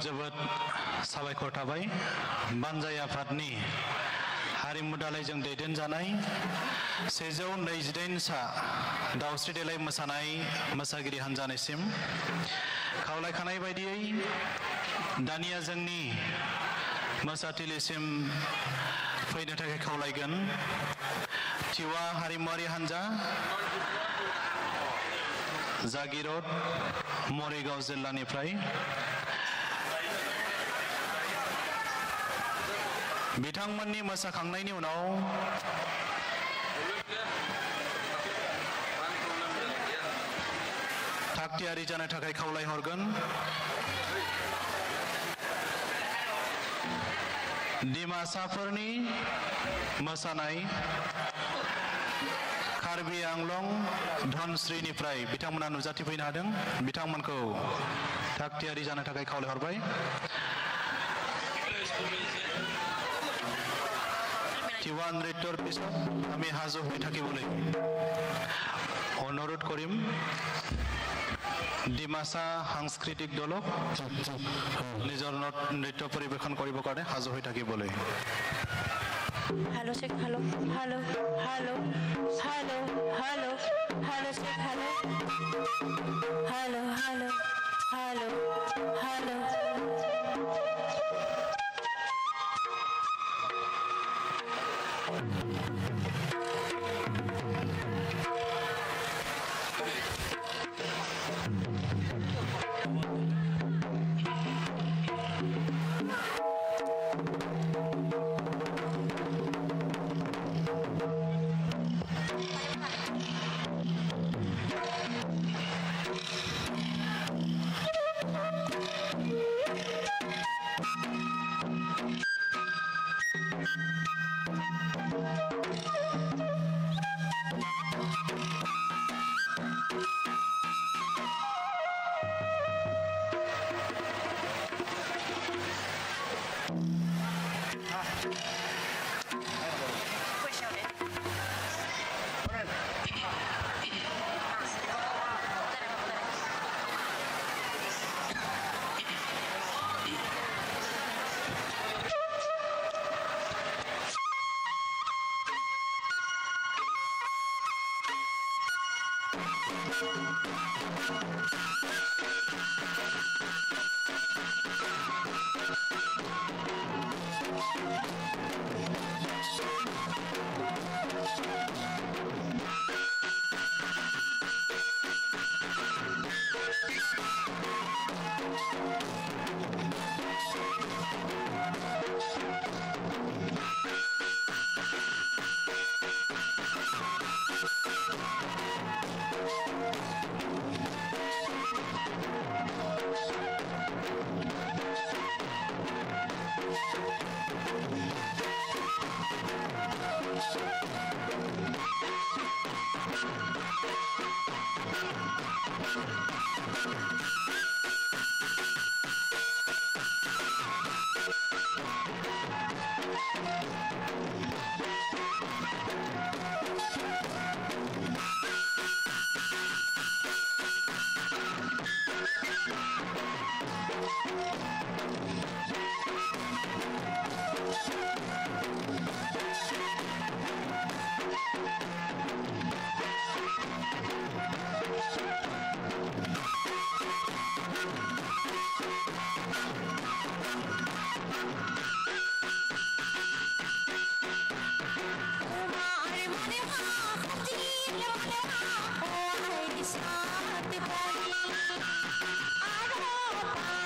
जोबोद साबायखर थाबाय बानजाय आफादनि हारिमु दालायजों दैदेनजानाय 128 सा दावस्रि देलाय मोसानाय मोसागिरि हान्जानिसिम खावलायखानाय बायदियै दानिया जोंनि मोसाथिलिसिम फैनो थाखाय खावलायगोन टिवा हारिमुआरि हान्जा जागिरद मरिगाव जिल्लानिफ्राय बिथांमोननि मोसाखांनायनि उनाव थागथियारि जानो थाखाय खावलायहरगोन डिमासाफोरनि मोसानाय कार्बि आंलं धनस्रीनिफ्राय बिथांमोना नुजाथिफैनो हादों बिथांमोनखौ थागथियारि जानो थाखाय खावलायहरबाय টিওয়া নৃত্যৰ পিছত আমি সাজু হৈ থাকিবলৈ অনুৰোধ কৰিম ডিমাসা সাংস্কৃতিক দলক নিজৰ নৃত্য পৰিৱেশন কৰিবৰ কাৰণে সাজু হৈ থাকিবলৈ Hello check hello hello hello hello hello hello check hello hello hello hello hello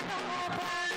I don't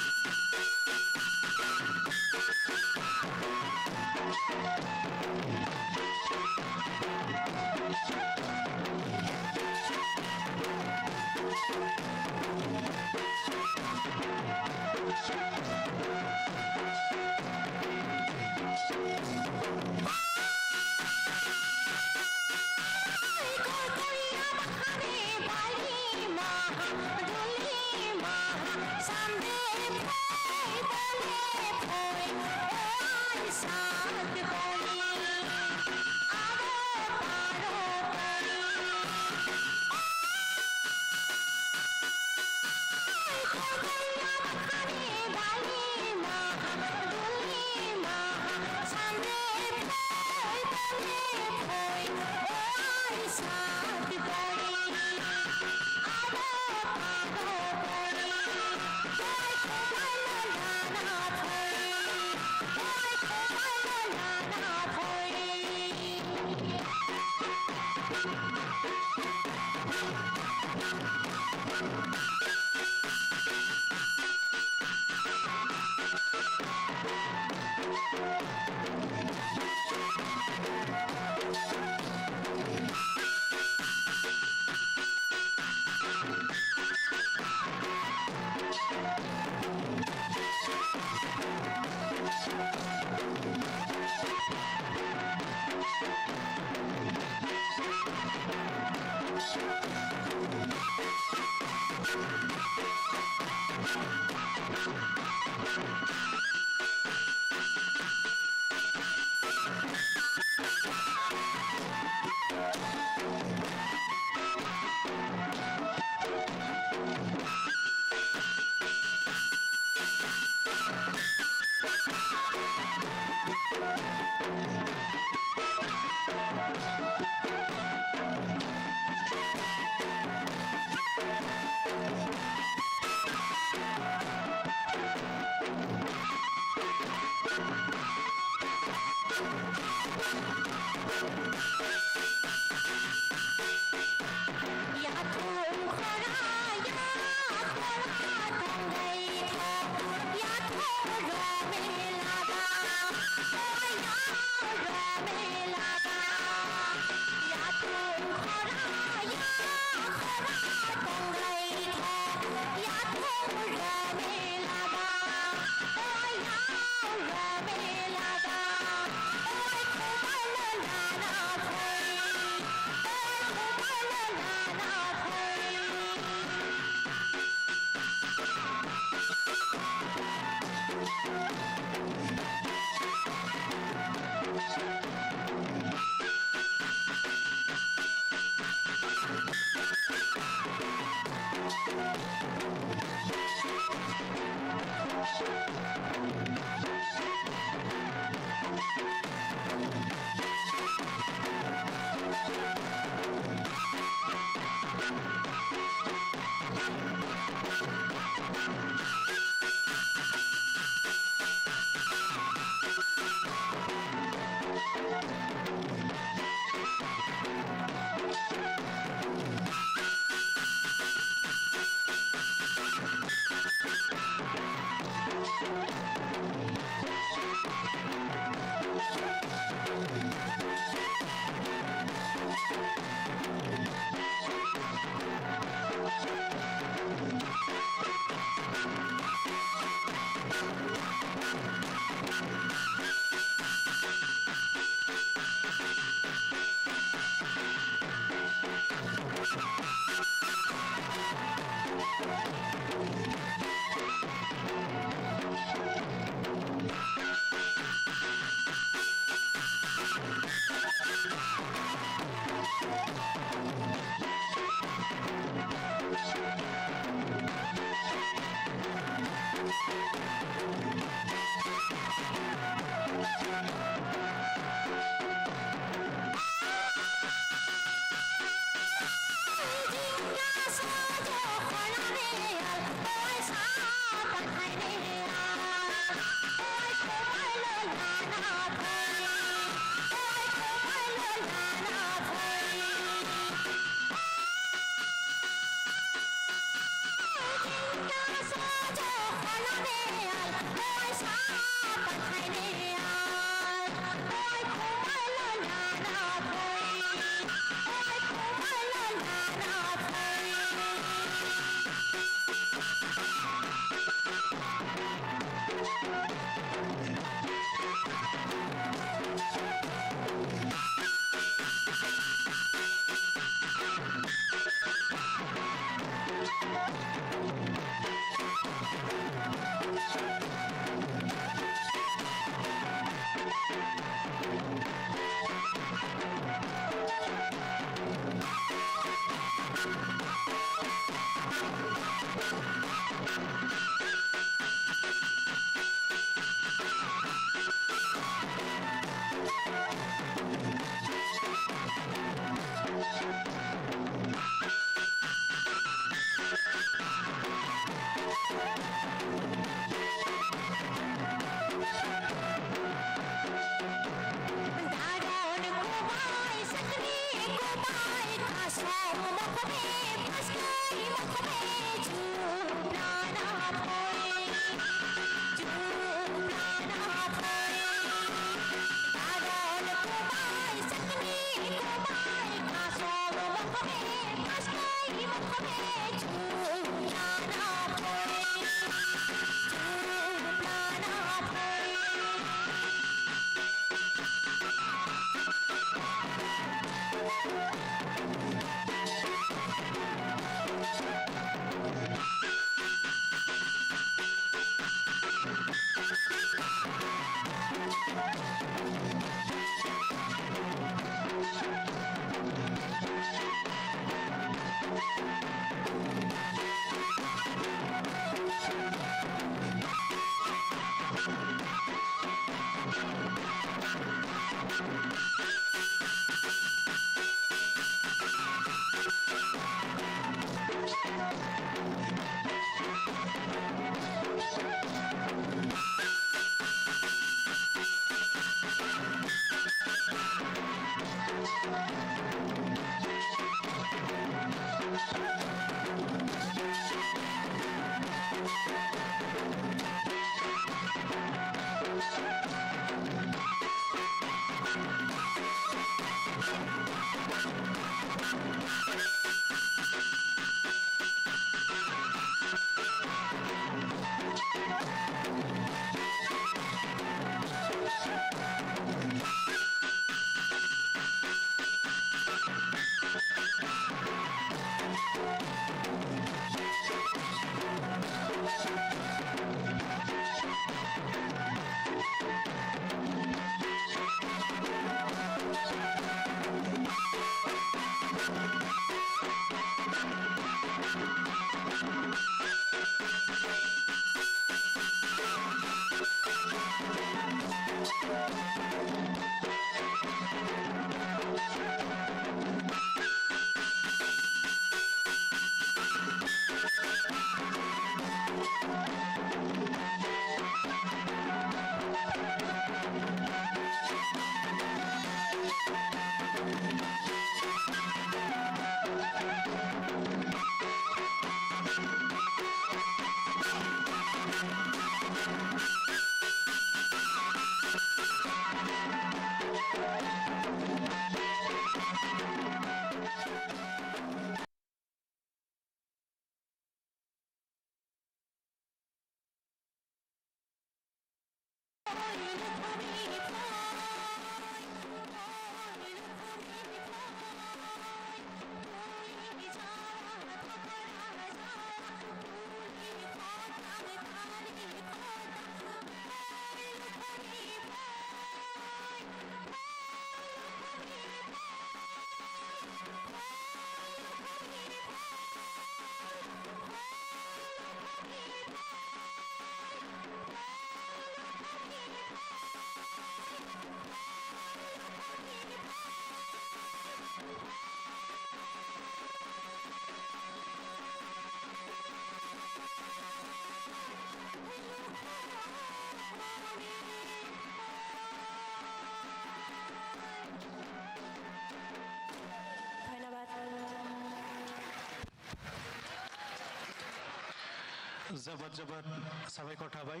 जोबोद जोबोद साबायखर थाबाय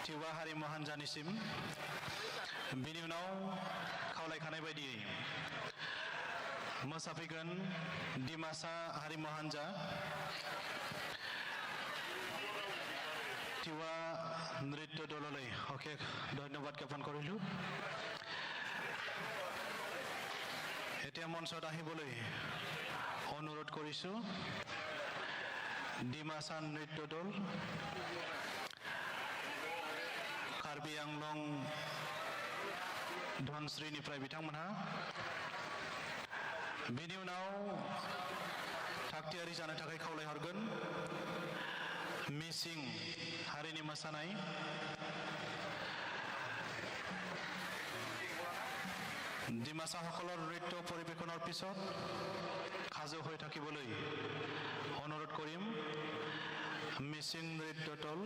टिवा हारिमु हान्जानिसिम बिनि उनाव खावलायखानाय बायदियै मोसाफैगोन डिमासा हारिमु हान्जा টিৱা নৃত্য দললৈ অশেষ ধন্যবাদ জ্ঞাপন কৰিলোঁ এতিয়া মঞ্চত আহিবলৈ অনুৰোধ কৰিছোঁ ডিমাছা নৃত্য দল কাৰ্বি আংলং ধনশ্ৰীनिफ्राय बिथांमोनहा बेनि उनाव थागथियारि जानो थाखाय खावलायहरगोन मिसिं हारिनि मोसानाय ডিমাছাসকলৰ নৃত্য পৰিৱেশনৰ পিছত সাজু হৈ থাকিবলৈ অনুৰোধ কৰিম মিচিং নৃত্য দল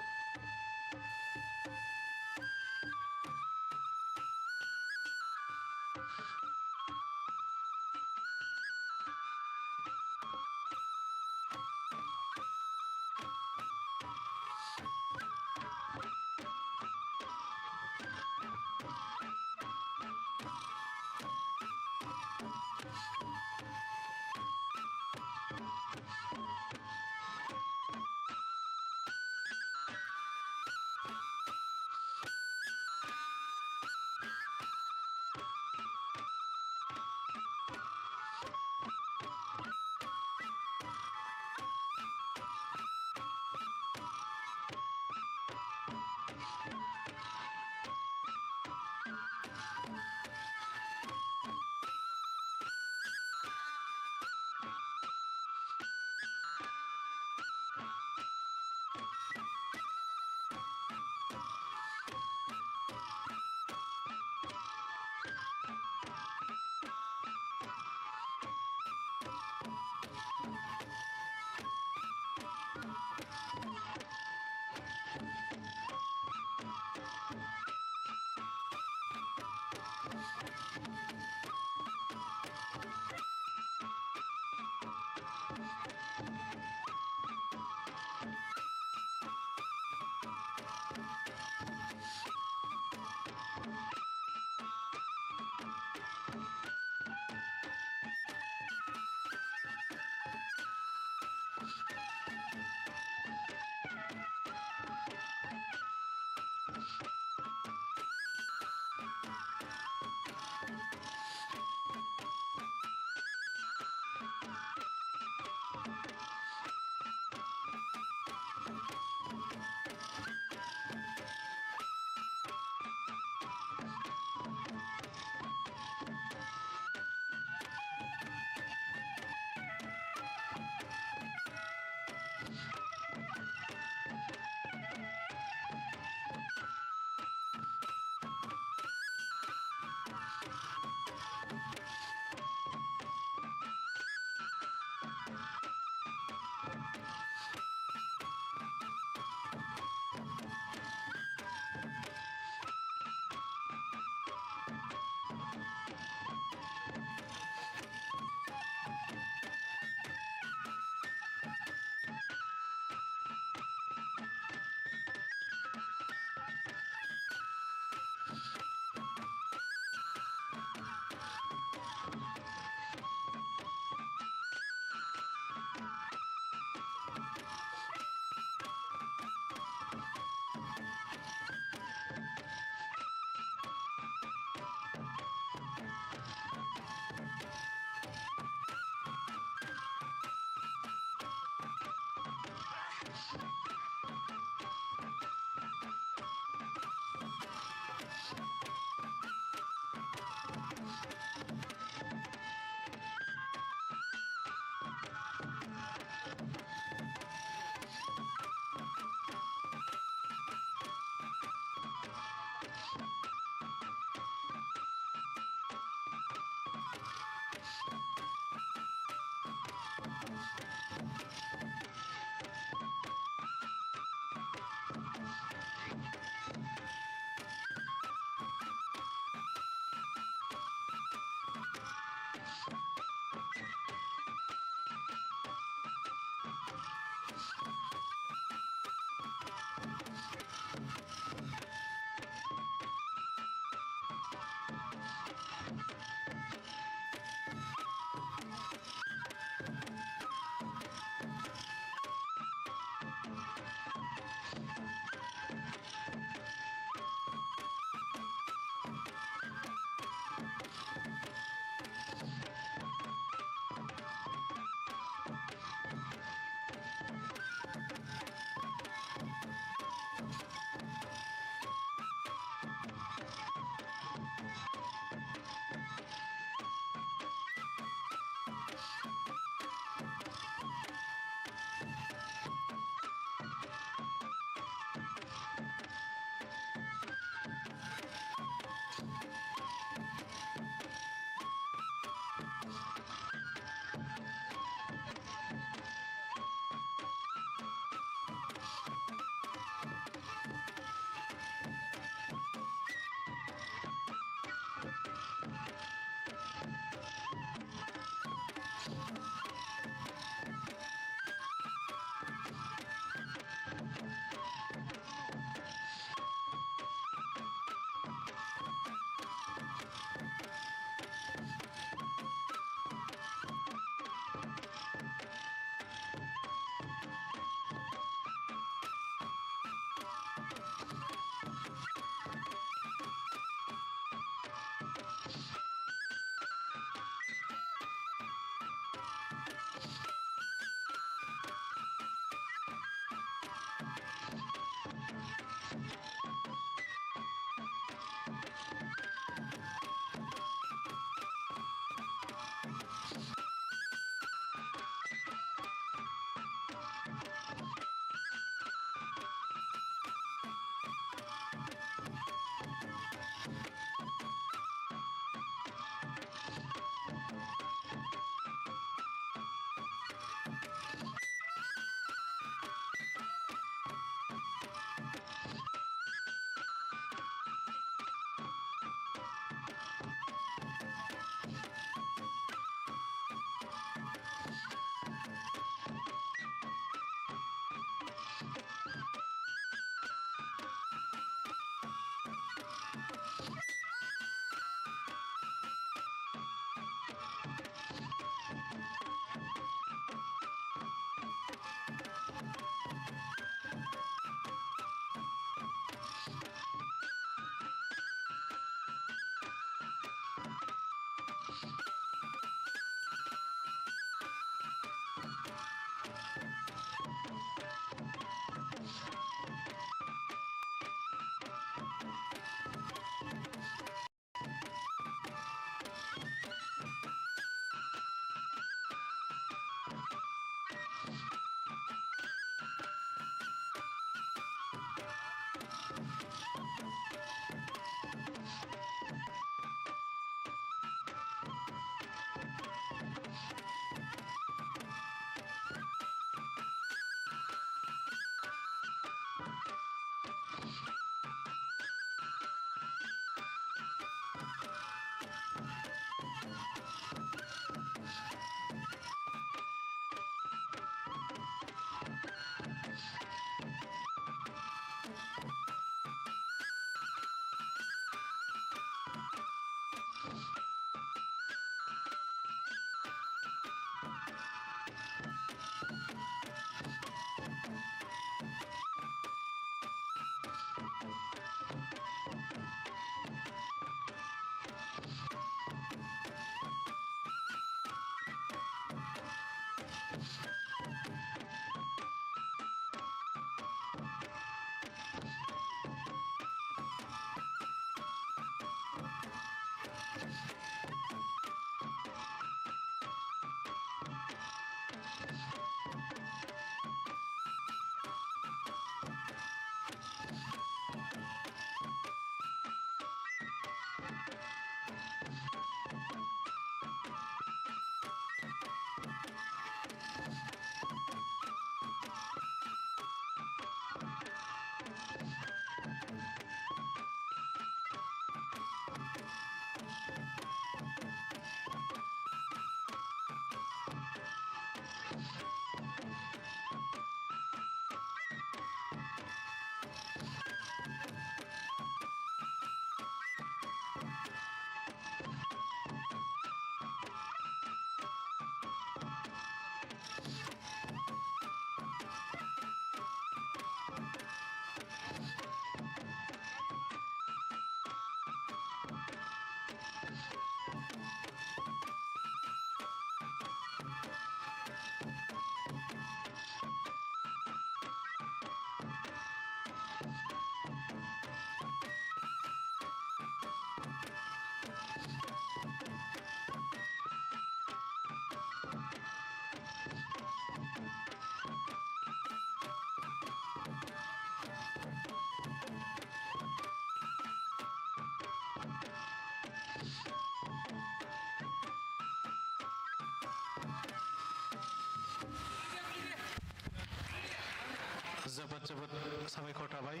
जोबोद साबायखर थाबाय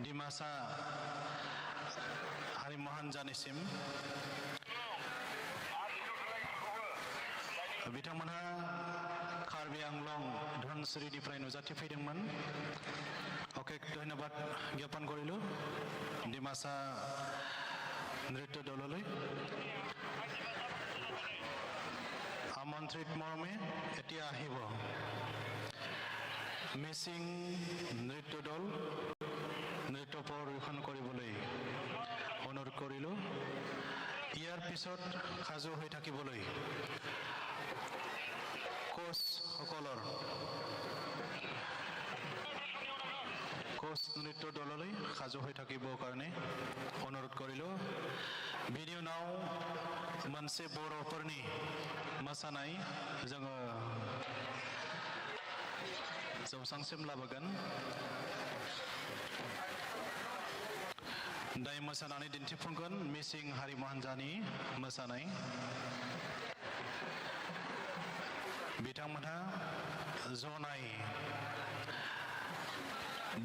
डिमासा हारिमु हान्जानिसिम बिथांमोनहा कार्बि आंलं धनसिरिनिफ्राय नुजाथिफैदोंमोन अशेष धन्यबाद জ্ঞাপন কৰিলো ডিমাছা নৃত্য দললৈ আমন্ত্ৰিত মৰ্মে এতিয়া আহিব মিচিং নৃত্য দল নৃত্য পৰিৱেশন কৰিবলৈ অনুৰোধ কৰিলো ইয়াৰ পিছত সাজু হৈ থাকিবলৈ কোচসকলৰ কোচ নৃত্য দললৈ সাজু হৈ থাকিবৰ কাৰণে অনুৰোধ কৰিলো बिनि उनाव मोनसे बर'फोरनि मोसानाय जोङो जौसांसिम लाबोगोन दायो मोसानानै दिन्थिफुंगोन मिसिं हारिमु हान्जानि मोसानाय बिथांमोनहा जनाय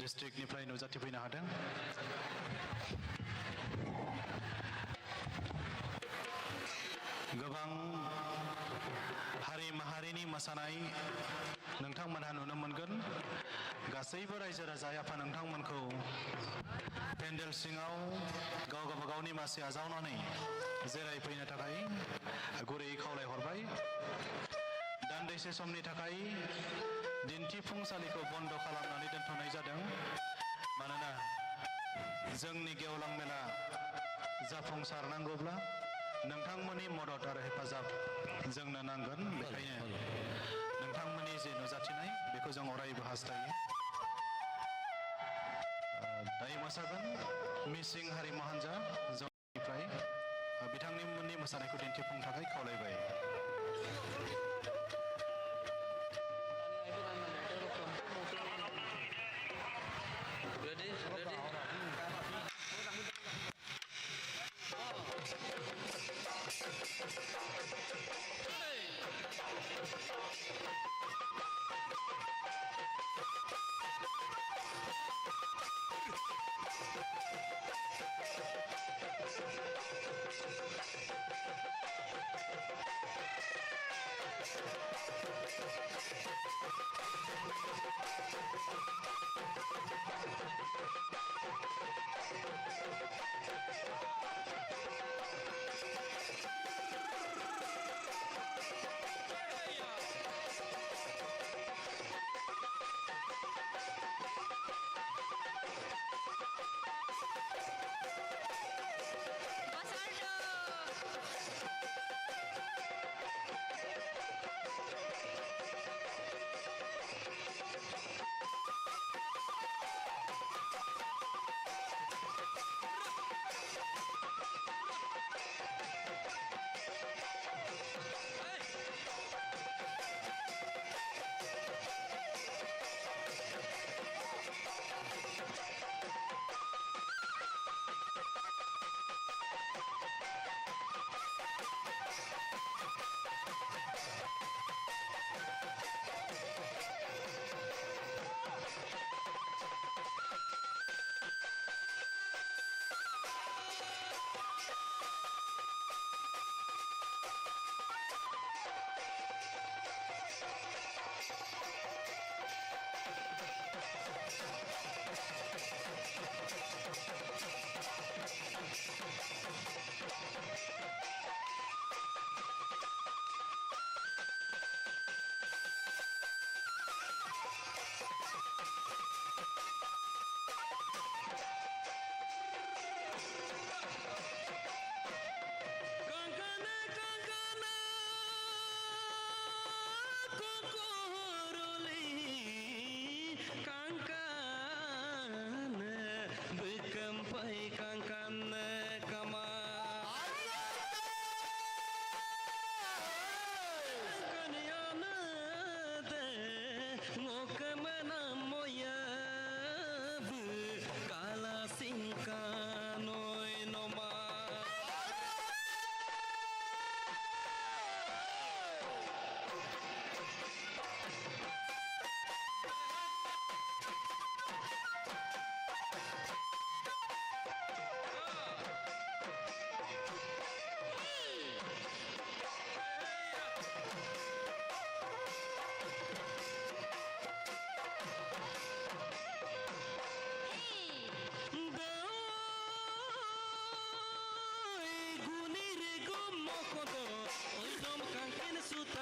डिस्ट्रिक्टनिफ्राय नुजाथिफैनो हादों गोबां हारि माहारिनि मोसानाय नोंथांमोनहा नुनो मोनगोन गासैबो रायजो राजा आफा नोंथांमोनखौ पेन्डेल सिङाव गाव गावनि मासि आजावनानै जिरायफैनो थाखाय गुरैयै खावलायहरबाय दान्दिसे समनि थाखाय दिन्थिफुंसालिखौ बन्द खालामनानै दोनथ'नाय जादों मानोना जोंनि गेवलां मेला जाफुंसारनांगौब्ला नोंथांमोननि मदद आरो हेफाजाब जोंनो नांगोन बेखायनो नोंथांमोननि जे नुजाथिनाय बेखौ जों अरायबो हास्थायो दायो मोसागोन मिसिं हारिमु हान्जा जनिफ्राय बिथांमोननि मोसानायखौ दिन्थिफुंनो थाखाय खावलायबाय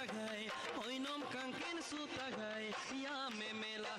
sutagai oinom kangkin sutagai ya memela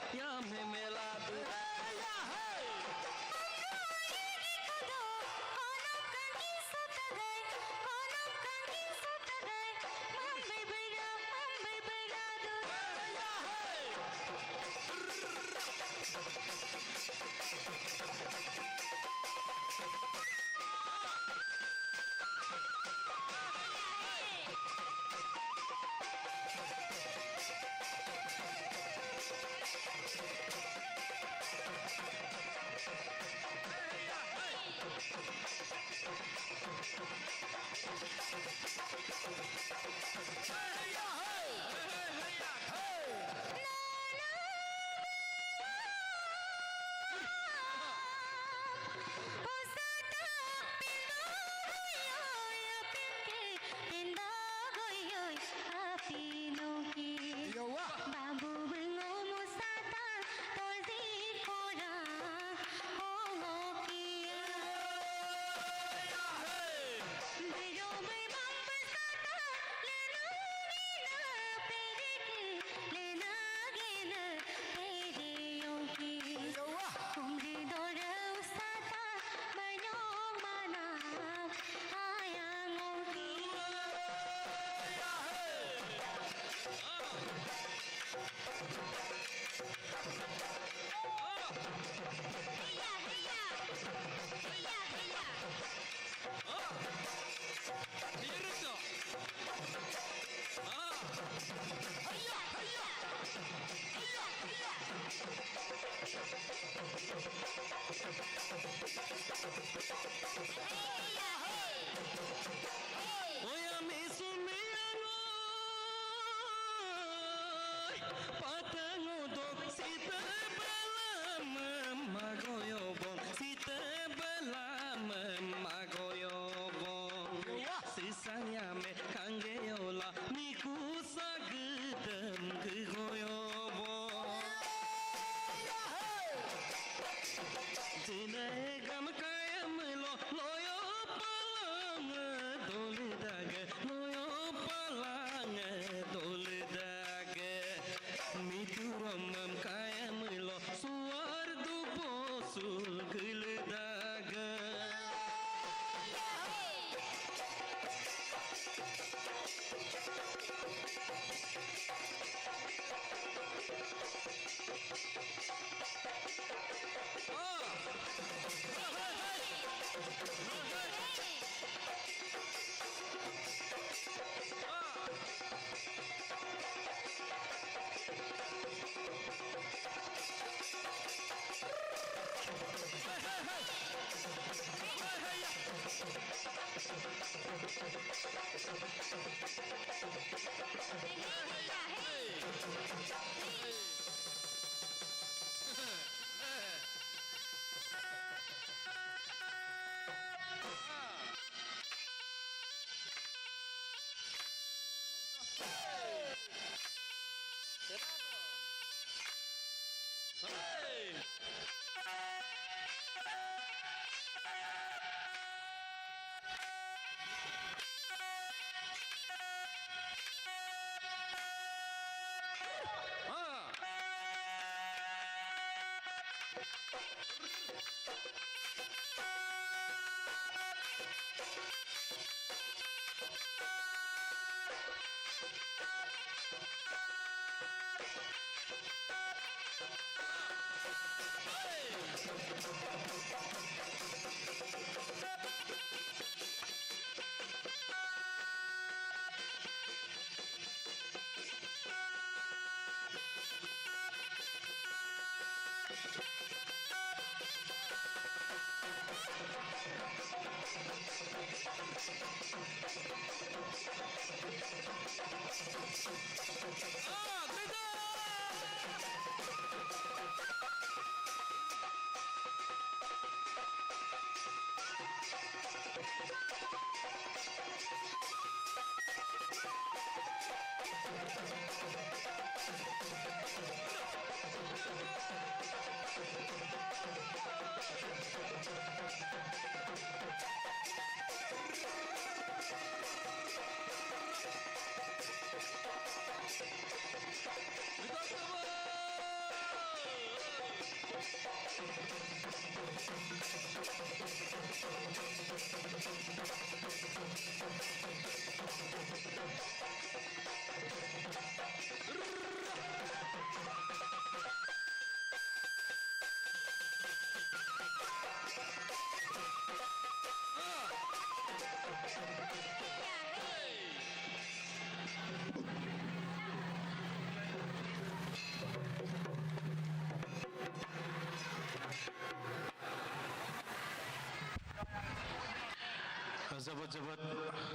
जोबोद जोबोद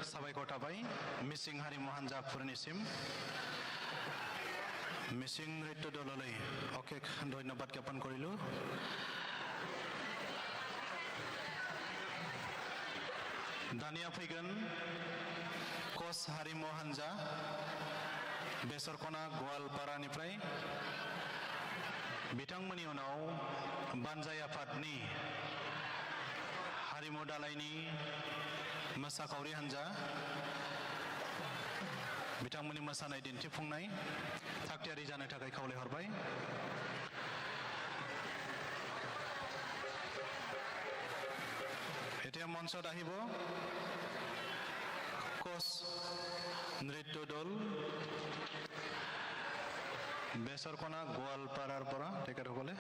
साबायखर थाबाय मिसिं हारिमु हान्जाफोरनिसिम মিচিং নৃত্য দললৈ অশেষ ধন্যবাদ জ্ঞাপন কৰিলোঁ दानिया फैगोन कच हारिमु हान्जा बेसरकना गवालपारानिफ्राय बिथांमोननि उनाव बानजाय आफादनि हारिमु दालायनि मोसाखावरि हान्जा बिथांमोननि मोसानाय दिन्थिफुंनाय थागथियारि जानो थाखाय खावलायहरबाय এতিয়া মঞ্চত আহিব কচ নৃত্য দল বেসৰকনা গোৱালপাৰাৰ পৰা তেখেতসকলে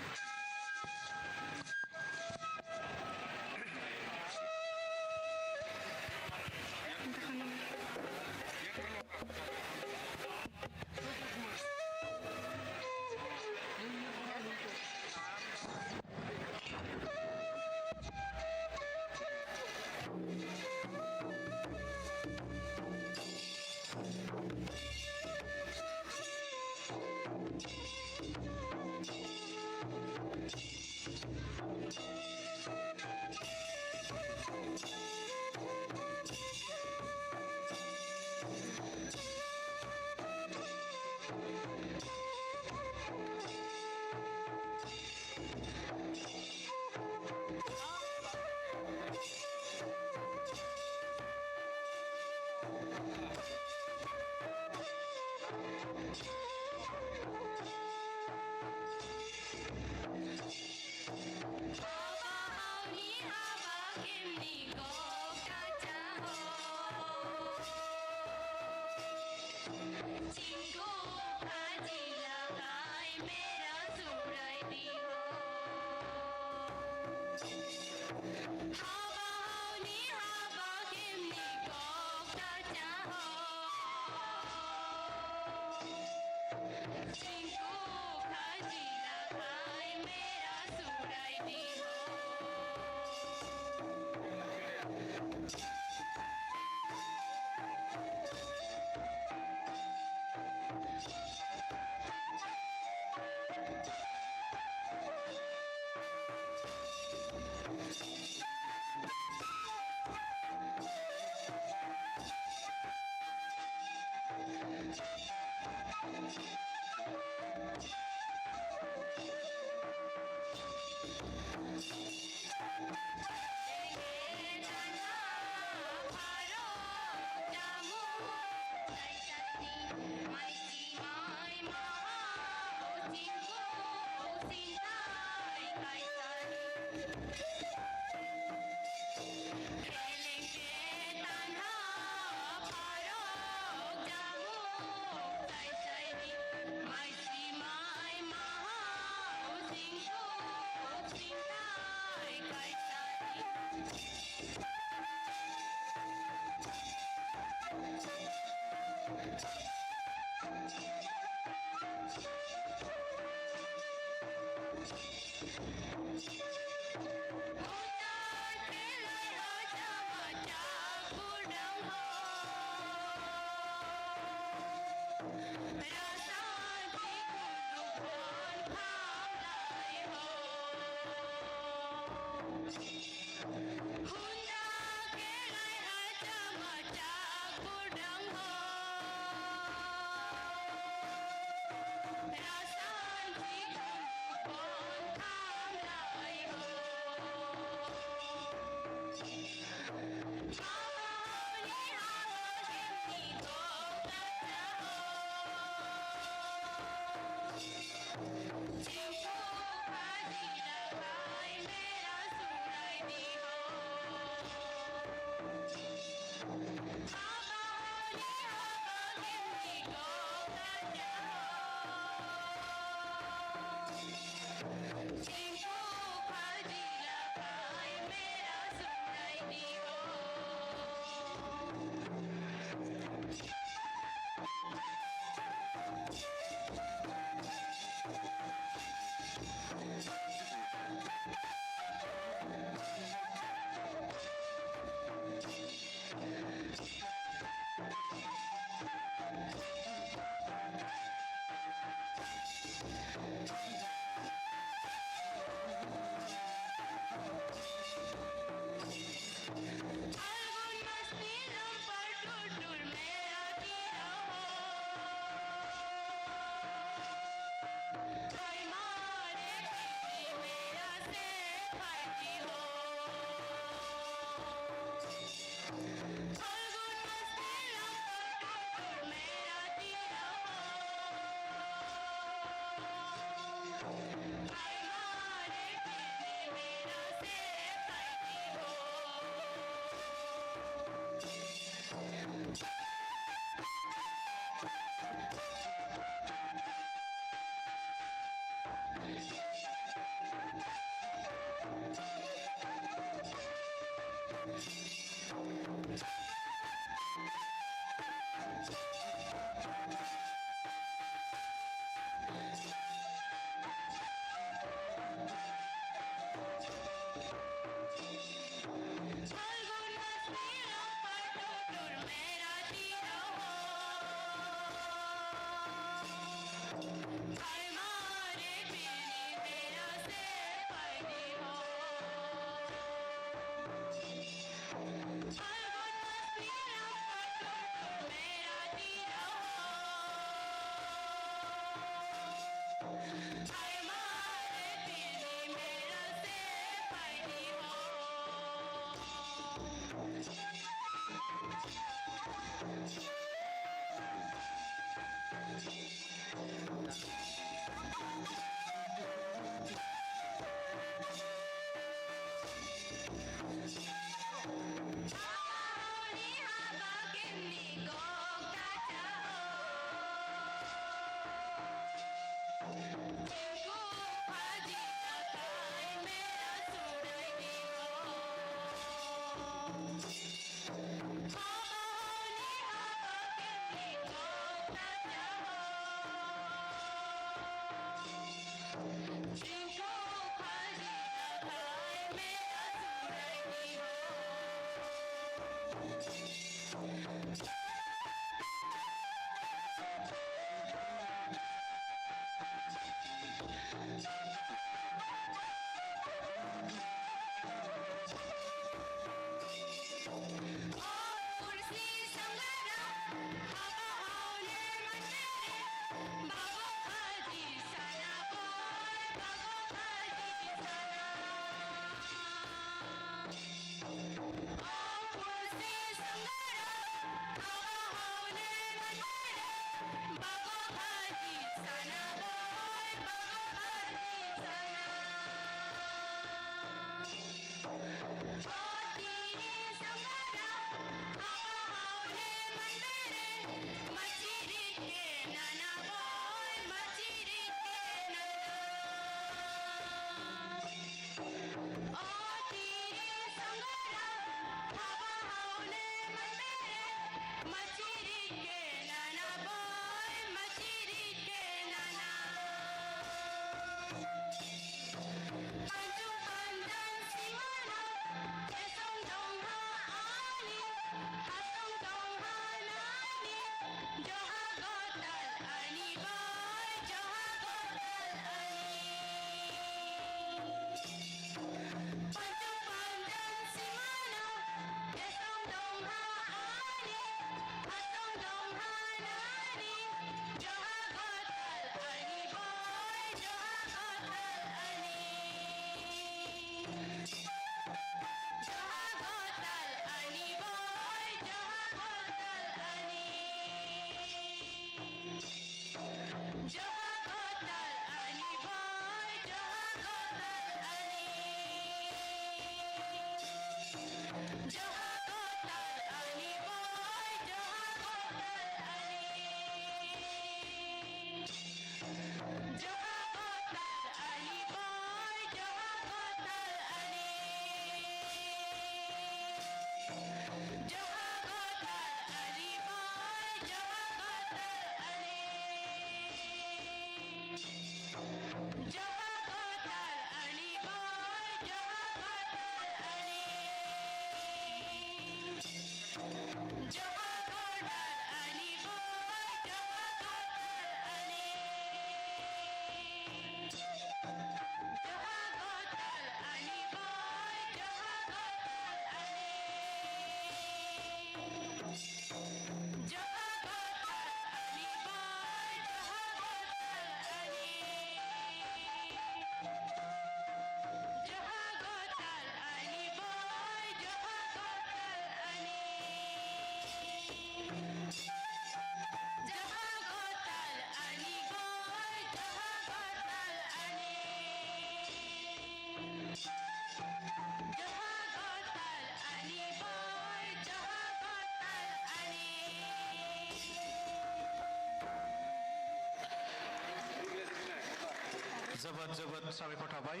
जोबोद साबायखर थाबाय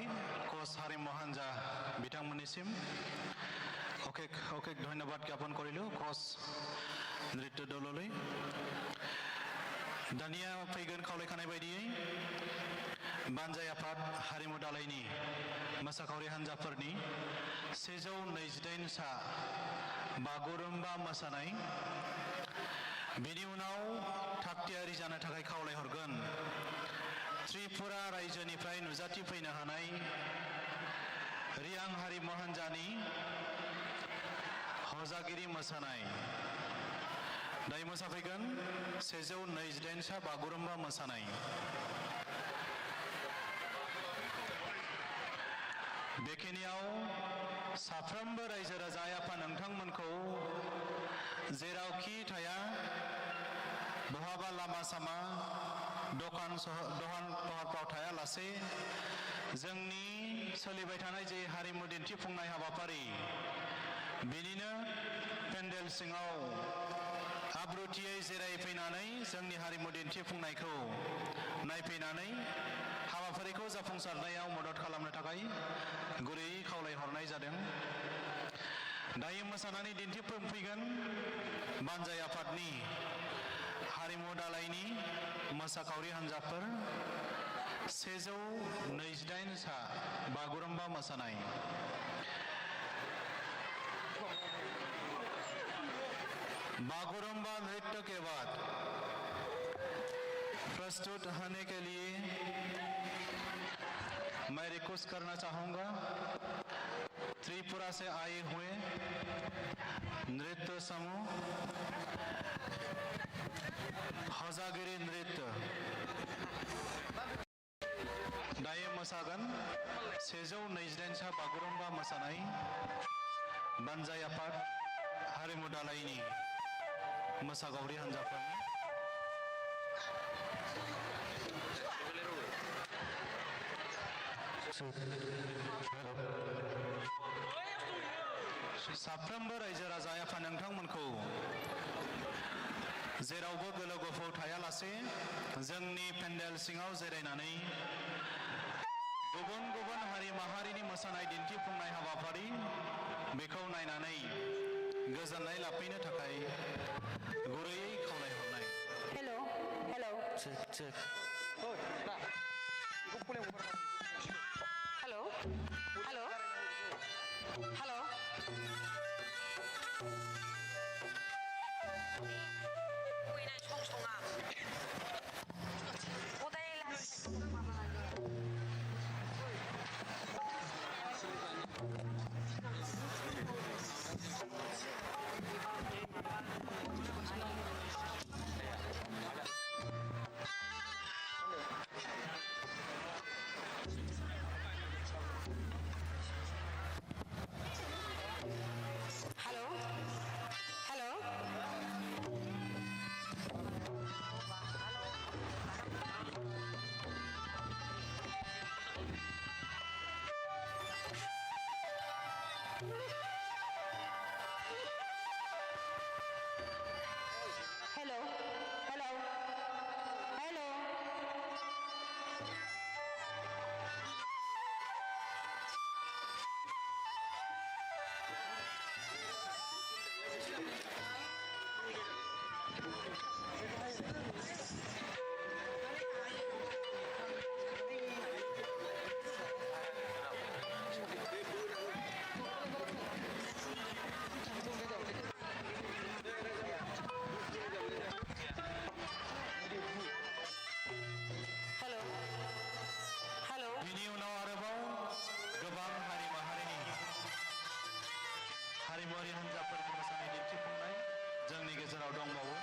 कच हारिमु हान्जा बिथांमोननिसिम অশেষ ধন্যবাদ জ্ঞাপন কৰিলোঁ কচ নৃত্য দললৈ दानिया फैगोन खावलायखानाय बायदियै बानजाय आफाद हारिमु दालायनि मोसाखावरि हान्जाफोरनि 128 सा बागुरुम्बा मोसानाय बेनि उनाव थागथियारि जानो थाखाय खावलायहरगोन त्रिपुरा रायजोनिफ्राय नुजाथि फैनो हानाय रियां हारिमु हान्जानि हजागिरि मोसानाय दायो मोसाफैगोन 128 सा बागुरुम्बा मोसानाय बेखिनियाव साफ्रोमबो रायजो राजा आफा नोंथांमोनखौ जेरावखि थाया बहाबा लामा सामा दखान सहरफ्राव थायालासे जोंनि सोलिबाय थानाय जे हारिमु दिन्थिफुंनाय हाबाफारि बेनिनो पेन्डेल सिङाव आब्रुथियै जिरायफैनानै जोंनि हारिमु दिन्थिफुंनायखौ नायफैनानै हाबाफारिखौ जाफुंसारनायाव मदद खालामनो थाखाय गुरैयै खावलायहरनाय जादों दायो मोसानानै दिन्थिफुंफैगोन बानजाय आफादनि हारिमु दालायनि मोसाखावरि हान्जाफोर 128 सा बागुरुम्बा मोसानाय बागुरुम्बा नृत्य के बाद प्रस्तुत होने के लिए मैं रिक्वेस्ट करना चाहूँगा त्रिपुरा से आए हुए नृत्य समूह हजागिरि नृत्य दायो मोसागोन 128 सा बागुरुम्बा मोसानाय बानजाय आफाद हारिमु दालायनि मोसाखावरि हान्जाफोरनि साफ्रोमबो रायजो राजा आफा नोंथांमोनखौ जेरावबो गोलो गोफौ थायालासे जोंनि पेन्डेल सिङाव जिरायनानै गुबुन गुबुन हारि माहारिनि मोसानाय दिन्थिफुंनाय हाबाफारि बेखौ नायनानै गोजोननाय लाफैनो थाखाय गुरैयै खावलायहरनाय हेल' चेक चेक हेल' फैनाय सङा बिनि उनाव आरोबाव गोबां हारि माहारिनि हारिमुआरि हान्जाफोरनि मोसानाय दिन्थिफुंनाय जोंनि गेजेराव दंबावो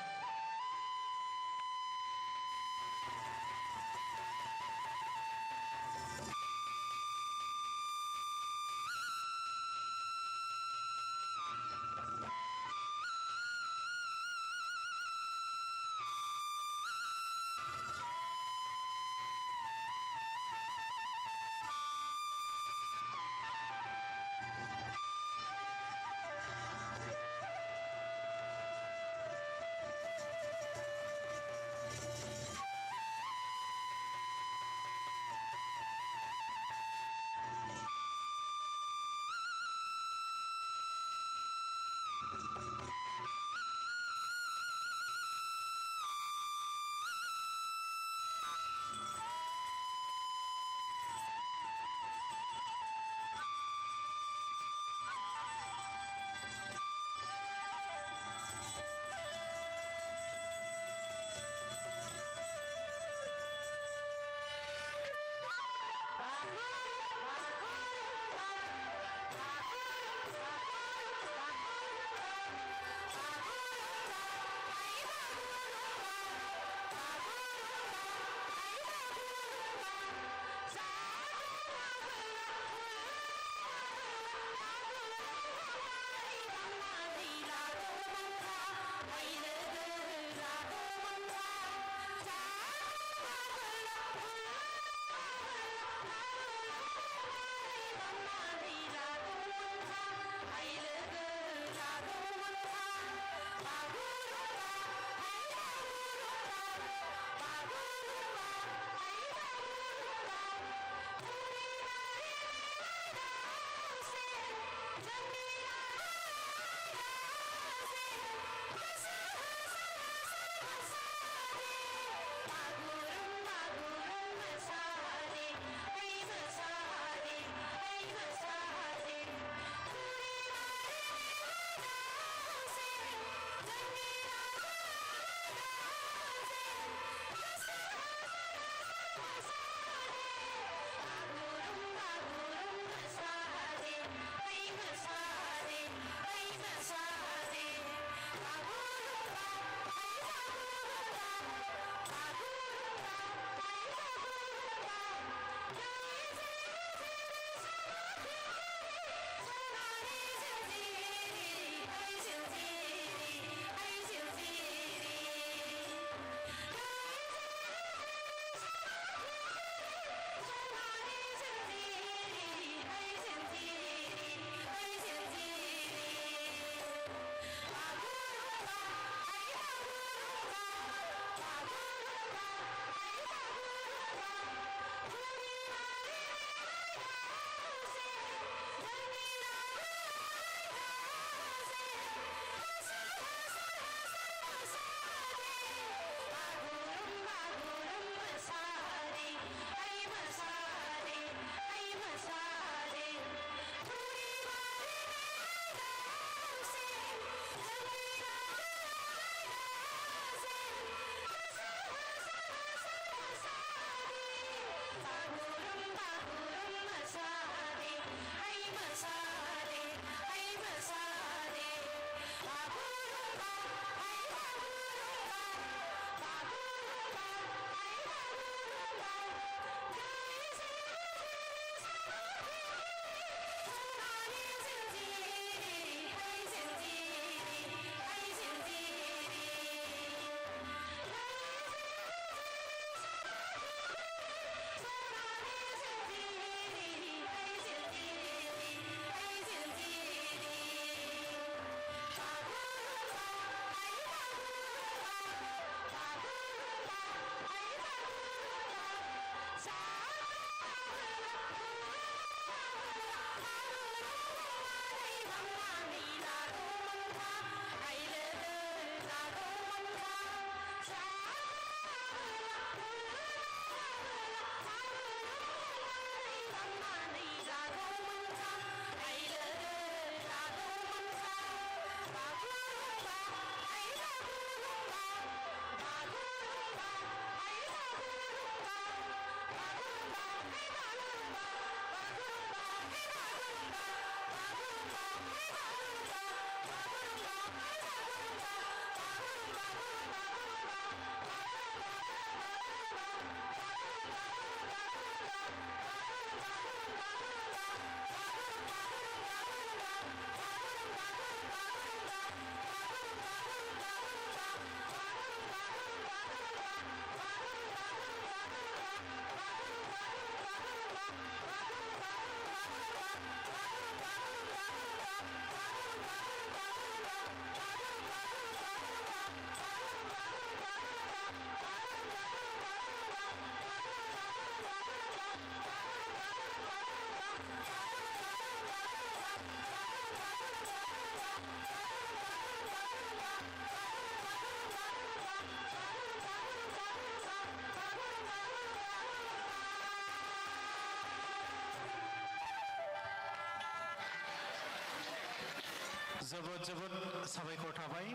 जोबोद जोबोद साबायखर थाबाय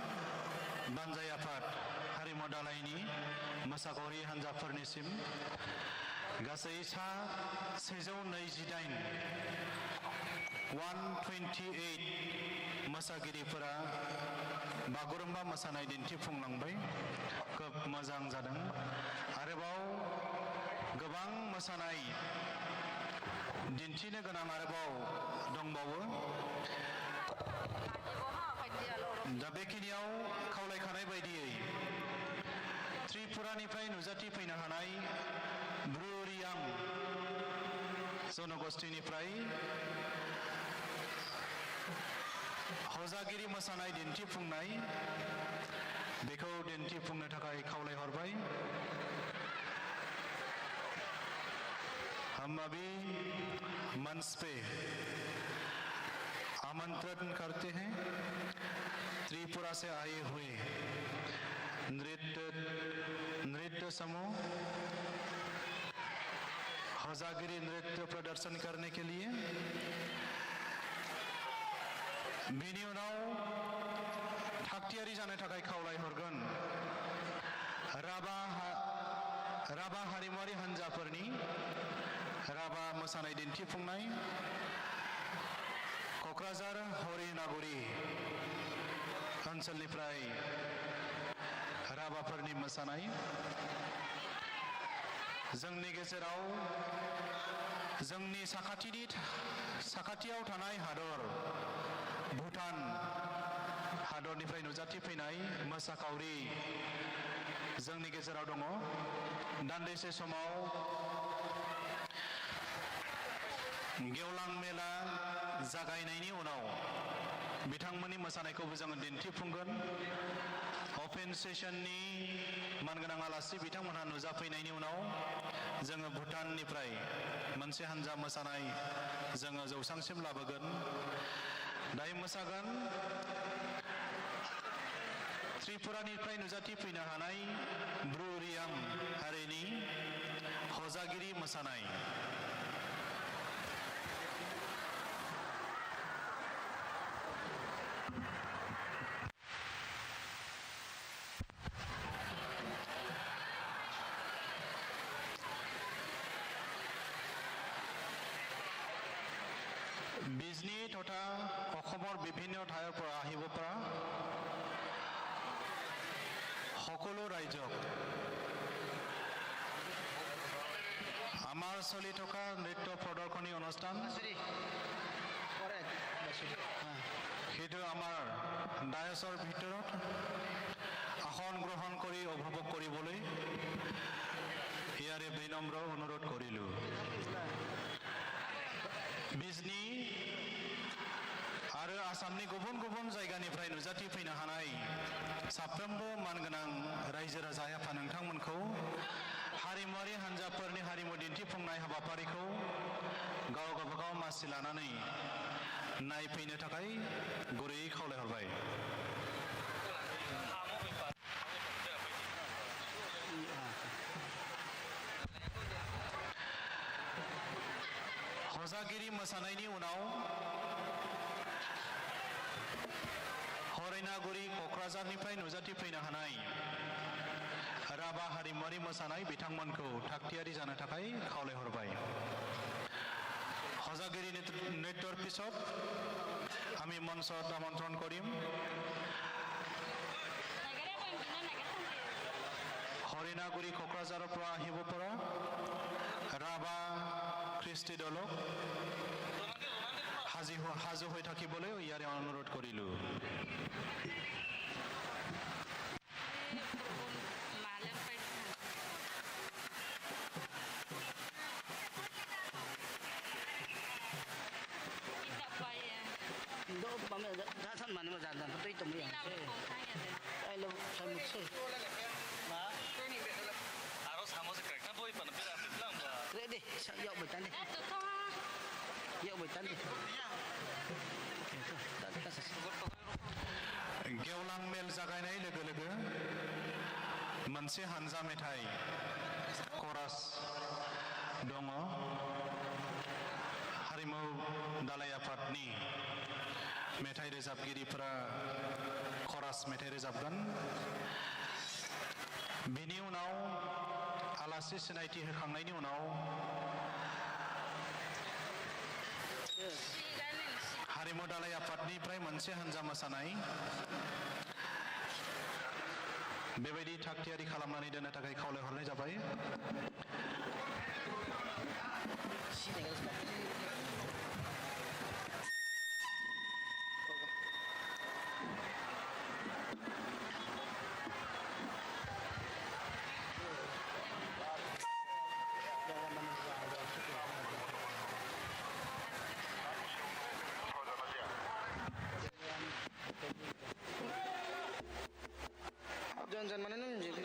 बानजाय आफाद हारिमु दालायनि मोसाखावरि हान्जाफोरनिसिम गासै सा 128 128 मोसागिरिफोरा बागुरुम्बा मोसानाय दिन्थिफुंलांबाय खोब मोजां जादों आरोबाव गोबां मोसानाय दिन्थिनो गोनां आरोबाव दंबावो दा बेखिनियाव खावलायखानाय बायदियै त्रिपुरानिफ्राय नुजाथिफैनो हानाय ब्रुरियां जनगोष्ठीनिफ्राय हजागिरि मोसानाय दिन्थिफुंनाय बेखौ दिन्थिफुंनो थाखाय खावलायहरबाय हम अभी मंच पे आमंत्रण करते हैं त्रिपुरा से आए हुए नृत्य समूह हजागिरी नृत्य प्रदर्शन करने के लिए बेनि उनाव थागथियारि जानो थाखाय खावलायहरगोन राभा हारिमुआरि हान्जाफोरनि राभा मोसानाय दिन्थिफुंनाय क'क्राझार हरिनागुरि ओनसोलनिफ्राय राभाफोरनि मोसानाय जोंनि गेजेराव जोंनि साखाथियाव थानाय हादर भुटान हादरनिफ्राय नुजाथिफैनाय मोसाखावरि जोंनि गेजेराव दङ दान्दिसे समाव गेवलां मेला जागायनायनि उनाव बिथांमोननि मोसानायखौबो जोङो दिन्थिफुंगोन अपेन सेसननि मानगोनां आलासि बिथांमोनहा नुजाफैनायनि उनाव जोङो भुटाननिफ्राय मोनसे हान्जा मोसानाय जोङो जौसांसिम लाबोगोन दायो मोसागोन त्रिपुरानिफ्राय नुजाथिफैनो हानाय ब्रुरियां हारिनि हजागिरि मोसानाय बिजनी तथा অসমৰ বিভিন্ন ঠাইৰ পৰা আহিব পৰা সকলো ৰাইজক আমাৰ চলি থকা নৃত্য প্ৰদৰ্শনী অনুষ্ঠান সেইটো আমাৰ ডায়ছৰ ভিতৰত আসন গ্ৰহণ কৰি উপভোগ কৰিবলৈ ইয়াৰে বিনম্ৰ অনুৰোধ কৰিলোঁ बिजनी आरो आसामनि गुबुन गुबुन जायगानिफ्राय नुजाथिफैनो हानाय साफ्रोमबो मानगोनां रायजो राजा आफा नोंथांमोनखौ हारिमुआरि हान्जाफोरनि हारिमु दिन्थिफुंनाय हाबाफारिखौ गाव गावबागाव मासि लानानै नायफैनो थाखाय गुरैयै खावलायहरबाय हजागिरि मोसानायनि उनाव हरिनागुरि क'क्राझारनिफ्राय नुजाथिफैनो हानाय राभा हारिमुआरि मोसानाय बिथांमोनखौ थागथियारि जानो थाखाय खावलायहरबाय हजागिरि नৃত্যৰ পিছত আমি মঞ্চত আমন্ত্ৰণ কৰিম হৰিনাগুৰি কক্ৰাঝাৰৰ পৰা আহিব পৰা ৰাভা কৃষ্টি দলক সাজু হৈ থাকিবলৈ ইয়াৰে অনুৰোধ কৰিলোঁ Mana mau jalan betul itu yang saya. Ayo saya mesti. Harus kamu sekarang kan boy pada pira bilang bah. Ready, saya yuk bertanda. Yuk bertanda. गेवलां मेल जागायनाय लोगो लोगो मोनसे हानजा मेथाइ क'रास दङ हारिमु दालाय आफादनि मेथाइ रोजाबगिरिफोरा खरास मेथाइ रोजाबगोन बेनि उनाव आलासि सिनायथि होखांनायनि उनाव हारिमु दालाय आफादनिफ्राय मोनसे हान्जा मोसानाय बेबायदि थागथियारि खालामनानै दोननो थाखाय खावलायहरनाय जाबाय Jangan mana nih jadi.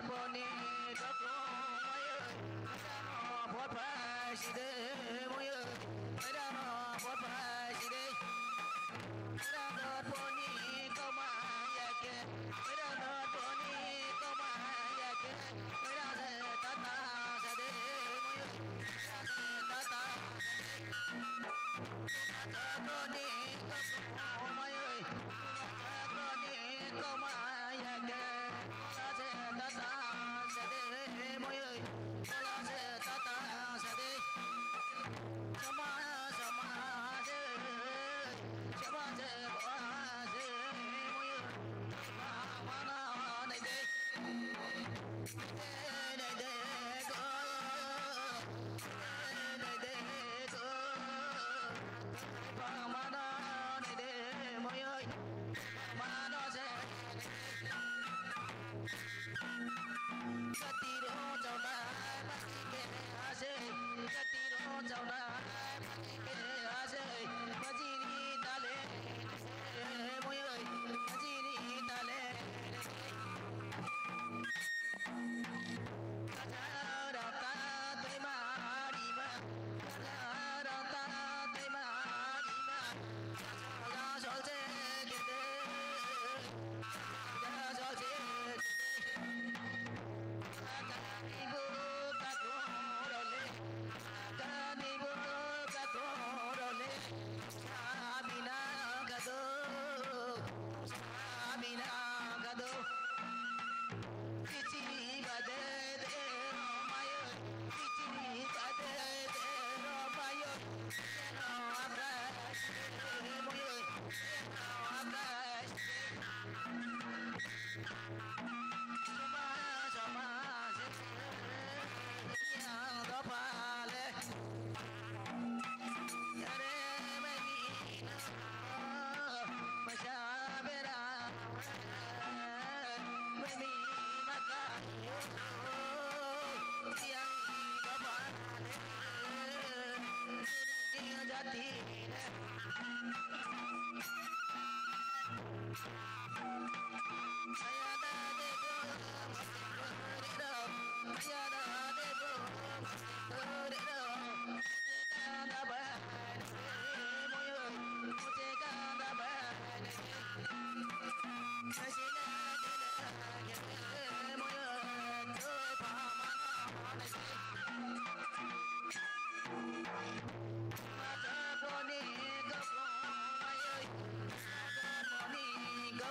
Boni,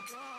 Hãy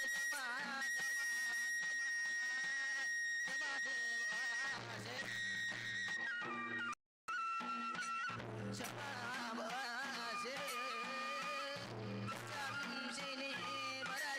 subscribe cho kênh Ghiền Mì Gõ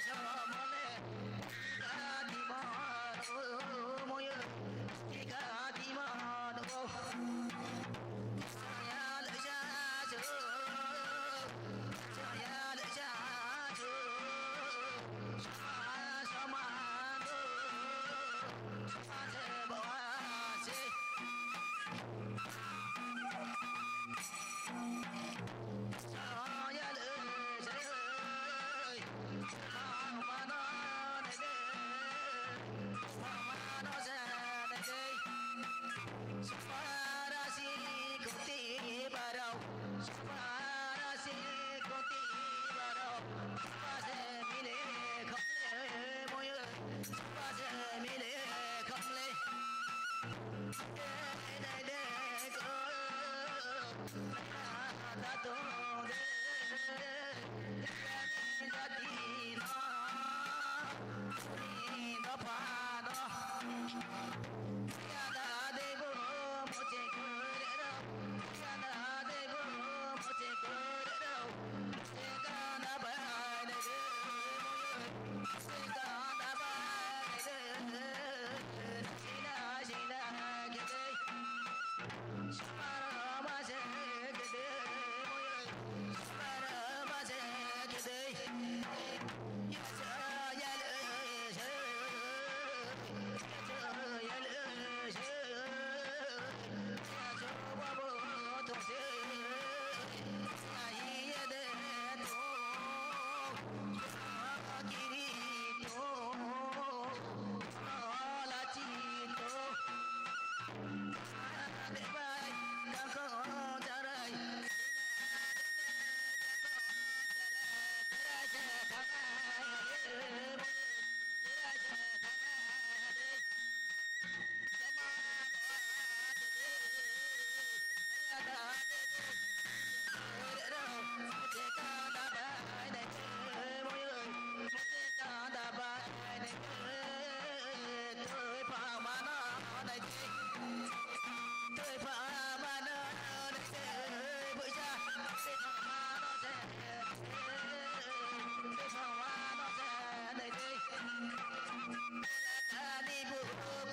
để không bỏ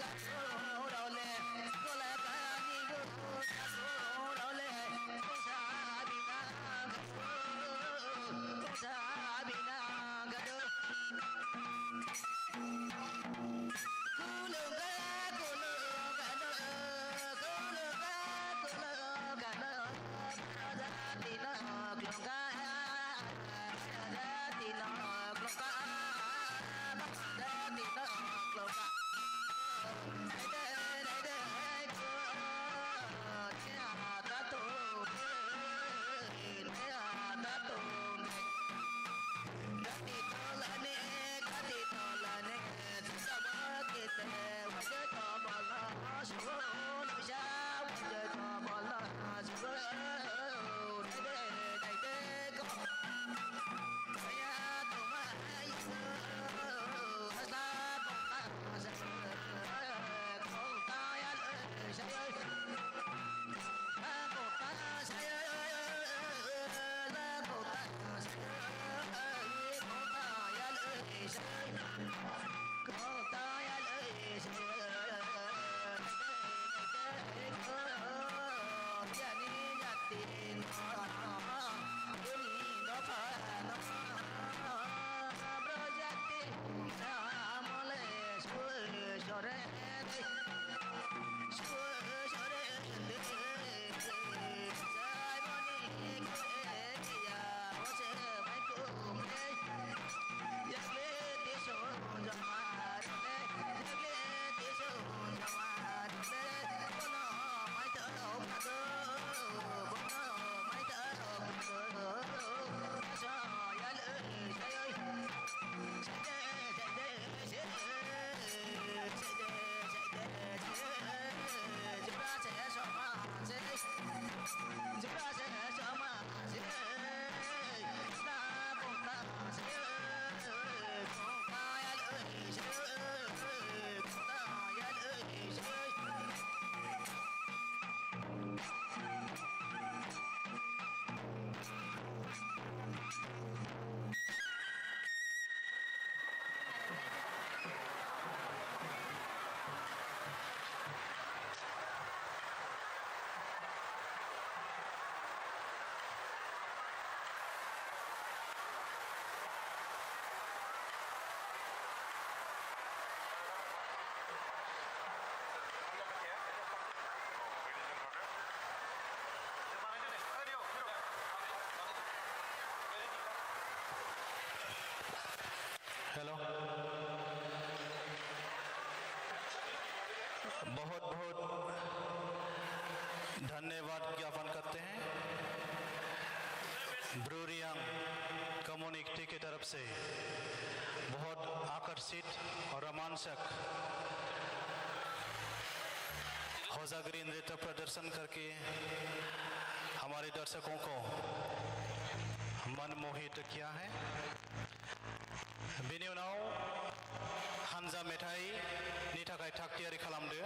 lỡ tiền nó cái gì đó phải nó project nó mò lệ xuôi cho đấy xuôi cho đấy sai bao nhiêu cái giờ có sẽ phải cùng đấy giặc lê tiếng sồn cho mà đấy giặc lê tiếng sồn cho mà đấy con nó mãi thở đâu mà cơ con nó mãi thở đâu mà cơ sao ya lê trời ơi hello बहुत बहुत धन्यवाद ज्ञापन करते हैं Bru Reang community की तरफ से बहुत आकर्षित और रोमांचक होजागिरी नृत्य प्रदर्शन करके हमारे दर्शकों को मनमोहित किया है। बेनि उनाव हानजा मेथाइनि थाखाय थागथियारि खालामदो।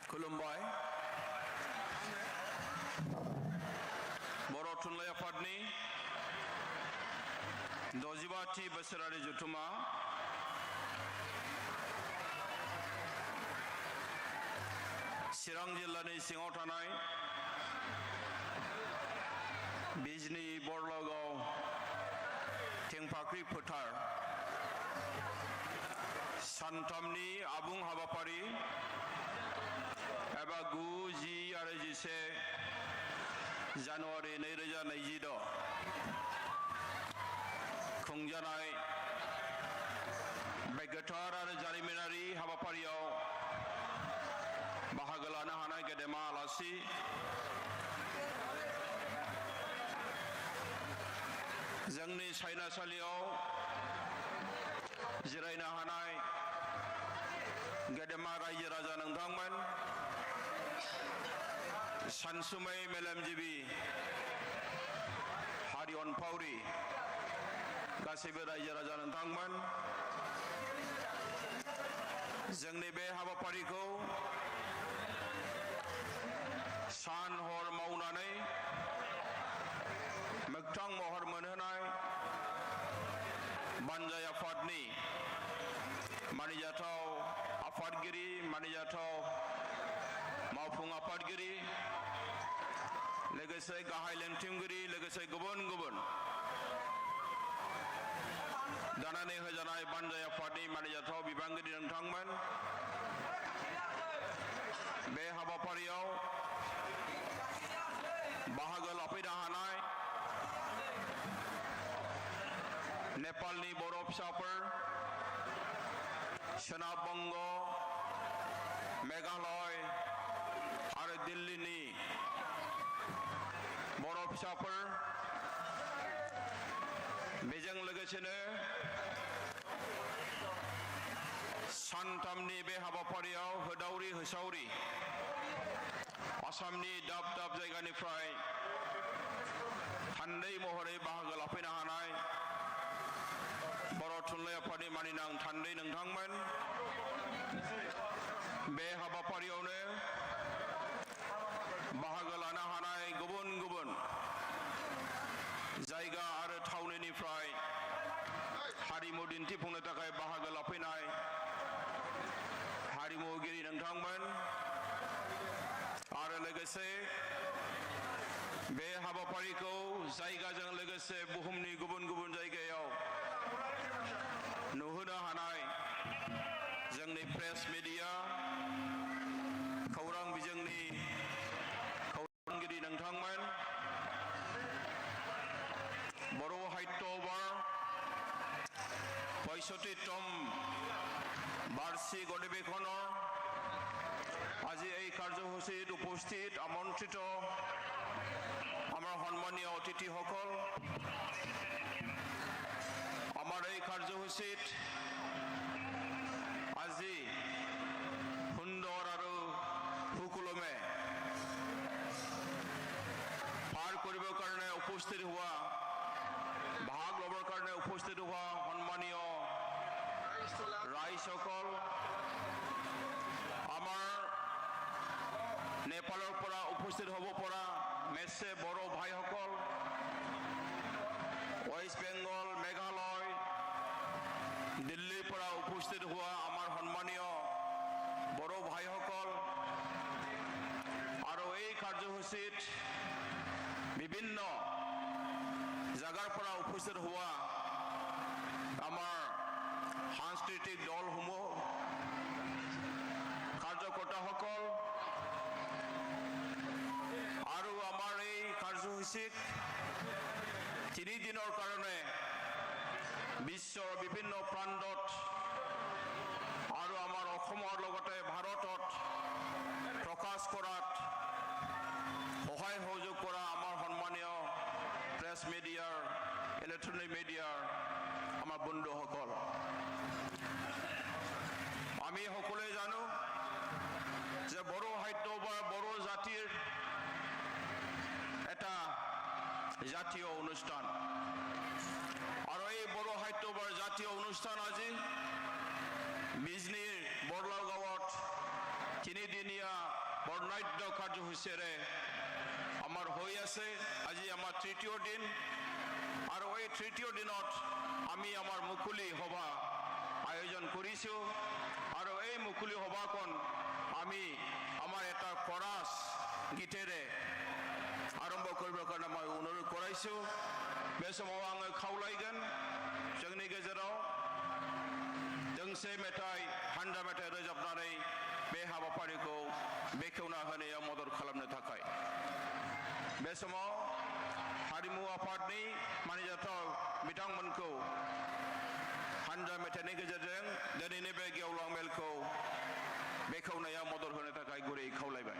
खुलुमबाय बर' थुनलाइ आफादनि 65थि बोसोरारि जथुम्मा चिरां जिल्लानि सिङाव थानाय बिजनी बरलागाव टेंफाख्रि फोथार सानथामनि आबुं हाबाफारि एबा 9, 10 आरो 11 जानुवारि 2026 खुंजानाय बे गोथार आरो जारिमिनारि हाबाफारियाव बाहागो लानो हानाय गेदेमा आलासि जोंनि सायनासालियाव जिरायनो हानाय गेदेमा रायजो राजा नोंथांमोन सानसुमै मेलेमजिबि हारि अनफावरि गासैबो रायजो राजा नोंथांमोन जोंनि बे हाबाफारिखौ सान हर मावनानै मोगथां महर मोनहोनाय बानजाय आफादनि मानिजाथाव आफादगिरि मानिजाथाव मावफुं आफादगिरि लोगोसे गाहाय लेंथिमगिरि लोगोसे गुबुन गुबुन दानानै होजानाय बानजाय आफादनि मानिजाथाव बिबानगिरि नोंथांमोन बे हाबाफारियाव बाहागो लाफैनो हानाय नेपालनि बर' फिसाफोर सोनाब बंग मेघालय आरो दिल्लीनि बर' फिसाफोर बेजों लोगोसेनो सानथामनि बे हाबाफारियाव होदावरि होसावरि आसामनि दाब दाब जायगानिफ्राय थान्दै महरै बाहागो लाफैनो हानाय बर' थुनलाइ आफादनि मानिनां थान्दै नोंथांमोन बे हाबाफारियावनो बाहागो लानो हानाय गुबुन गुबुन जायगा आरो थावनिनिफ्राय हारिमु दिन्थिफुंनो थाखाय बाहागो लाफैनाय हारिमुगिरि नोंथांमोन आरो लोगोसे बे हाबाफारिखौ जायगाजों लोगोसे बुहुमनि गुबुन गुबुन जायगायाव नुहोनो हानाय जोंनि प्रेस मिडिया खौरां बिजोंनि खौरांगिरि नोंथांमोन बर' साहित्य अवार्ड 65তম বার্ষিক অধিবেশনৰ আজি এই কাৰ্যসূচীত উপস্থিত আমন্ত্ৰিত আমাৰ সন্মানীয় অতিথিসকল আমাৰ এই কাৰ্যসূচীত আজি সুন্দৰ আৰু সুকলমে পাৰ কৰিবৰ কাৰণে উপস্থিত হোৱা ভাগ ল'বৰ কাৰণে উপস্থিত হোৱা সন্মানীয় ৰাইজসকল আমাৰ নেপালৰ পৰা উপস্থিত হ'ব পৰা মেছে বড়ো ভাইসকল ৱেষ্ট বেংগল মেঘালয় দিল্লীৰ পৰা উপস্থিত হোৱা আমাৰ সন্মানীয় বড়ো ভাইসকল আৰু এই কাৰ্যসূচীত বিভিন্ন জাগাৰ পৰা উপস্থিত হোৱা আমাৰ সাংস্কৃতিক দলসমূহ কাৰ্যকৰ্তাসকল আৰু আমাৰ এই কাৰ্যসূচীক 3 দিনৰ কাৰণে বিশ্বৰ বিভিন্ন প্ৰান্তত আৰু আমাৰ অসমৰ লগতে ভাৰতত প্ৰকাশ কৰাত সহায় সহযোগ কৰা আমাৰ সন্মানীয় প্ৰেছ মিডিয়াৰ ইলেক্ট্ৰনিক মিডিয়াৰ আমাৰ বন্ধুসকল আমি সকলোৱে জানো যে বড়ো সাহিত্য বা বড়ো জাতিৰ এটা জাতীয় অনুষ্ঠান আৰু এই বড়ো সাহিত্য বা জাতীয় অনুষ্ঠান আজি বিজনীৰ বৰলাও গাঁৱত 3দিনীয়া বৰ্ণাঢ্য কাৰ্যসূচীৰে আমাৰ হৈ আছে আজি আমাৰ 3য় দিন আৰু এই 3য় দিনত আমি আমাৰ মুকলি সভা আয়োজন কৰিছোঁ আৰু এই মুকলি সভাখন আমি আমাৰ এটা কৰাস গীতেৰে आरम्भ करबो कारण मैं अनुरोध कराइछु बे समाव आङो खावलायगोन जोंनि गेजेराव दोंसे मेथाइ हान्जा मेथाइ रोजाबनानै बे हाबाफारिखौ बेखेवना होनायाव मदद खालामनो थाखाय बे समाव हारिमु आफादनि मानिजाथाव बिथांमोनखौ हान्जा मेथाइनि गेजेरजों दिनैनि बे गेवलां मेलखौ बेखेवनायाव मदद होनो थाखाय गुरै खावलायबाय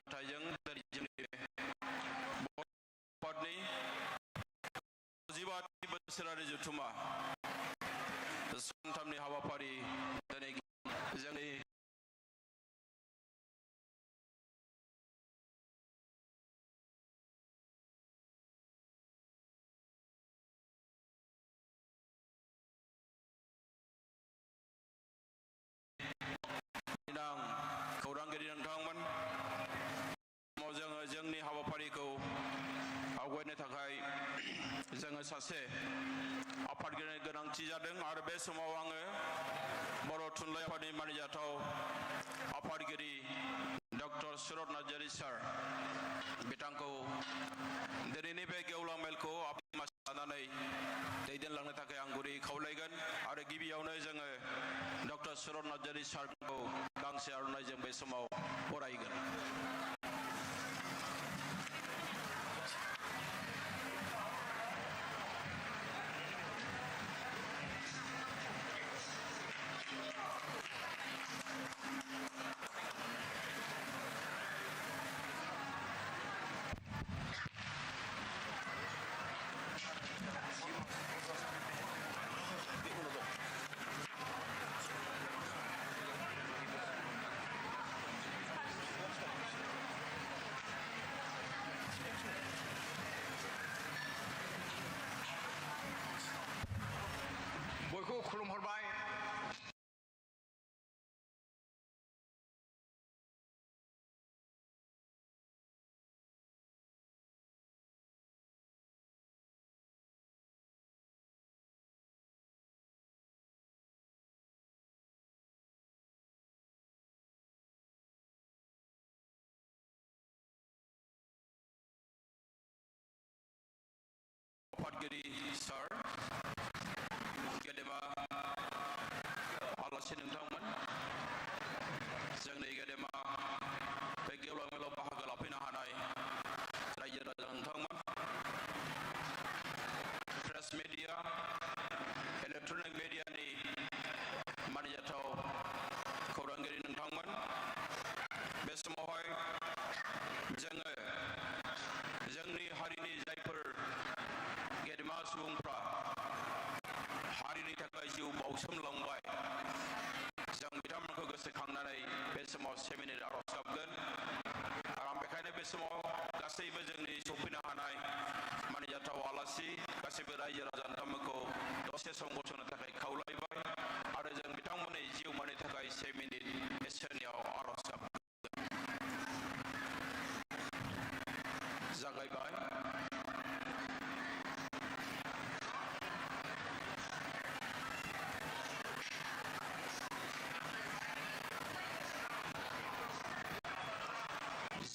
अनसुंथाइजों जोंनि बर'फोरनि 65 बोसोरारि जथुम्मा सानथामनि हाबाफारि दिनै जोंनि खौरांगिरि नोंथांमोन जोंनि हाबाफारिखौ आवगायनो थाखाय जोङो सासे आफादगिरिनि गोनांथि जादों आरो बे समाव आङो बर' थुनलाइ आफादनि मानिजाथाव आफादगिरि डक्टर सुरत नार्जारि सार बिथांखौ दिनैनि बे गेवलां मेलखौ लानानै दैदेनलांनो थाखाय आं गुरै खावलायगोन आरो गिबियावनो जोङो डक्टर सुरत नार्जारि सारखौ गांसे आर'नाइजों बे समाव बरायगोन। बयखौ खुलुमहरबाय। आफादगिरि सार गेदेमा आलासि नोंथांमोन जोंनि गेदेमा बे गेवलां मेलाव बाहागो लाफैनो हानाय रायजो राजा नोंथांमोन प्रेस मिडिया इलेक्ट्रनिक मिडियानि मानिजाथाव खौरांगिरि नोंथांमोन बे समावहाय जोङो जोंनि हारिनि जायफोर गेदेमा सुबुंफ्रा हारिनि थाखाय जिउ बाउसोमलांबाय जों बिथांमोनखौ गोसोखांनानै बे समाव 7 मिनिट आरज गाबगोन आरो आं बेखायनो बे समाव गासैबो जोंनि सफैनो हानाय मानिजाथाव आलासि गासैबो रायजो राजा नोंथांमोनखौ दसे सम गसंनो थाखाय खावलायबाय आरो जों बिथांमोननि जिउमानि थाखाय 7 मिनिट इसोरनियाव आरज गाबगोन। जागायबाय।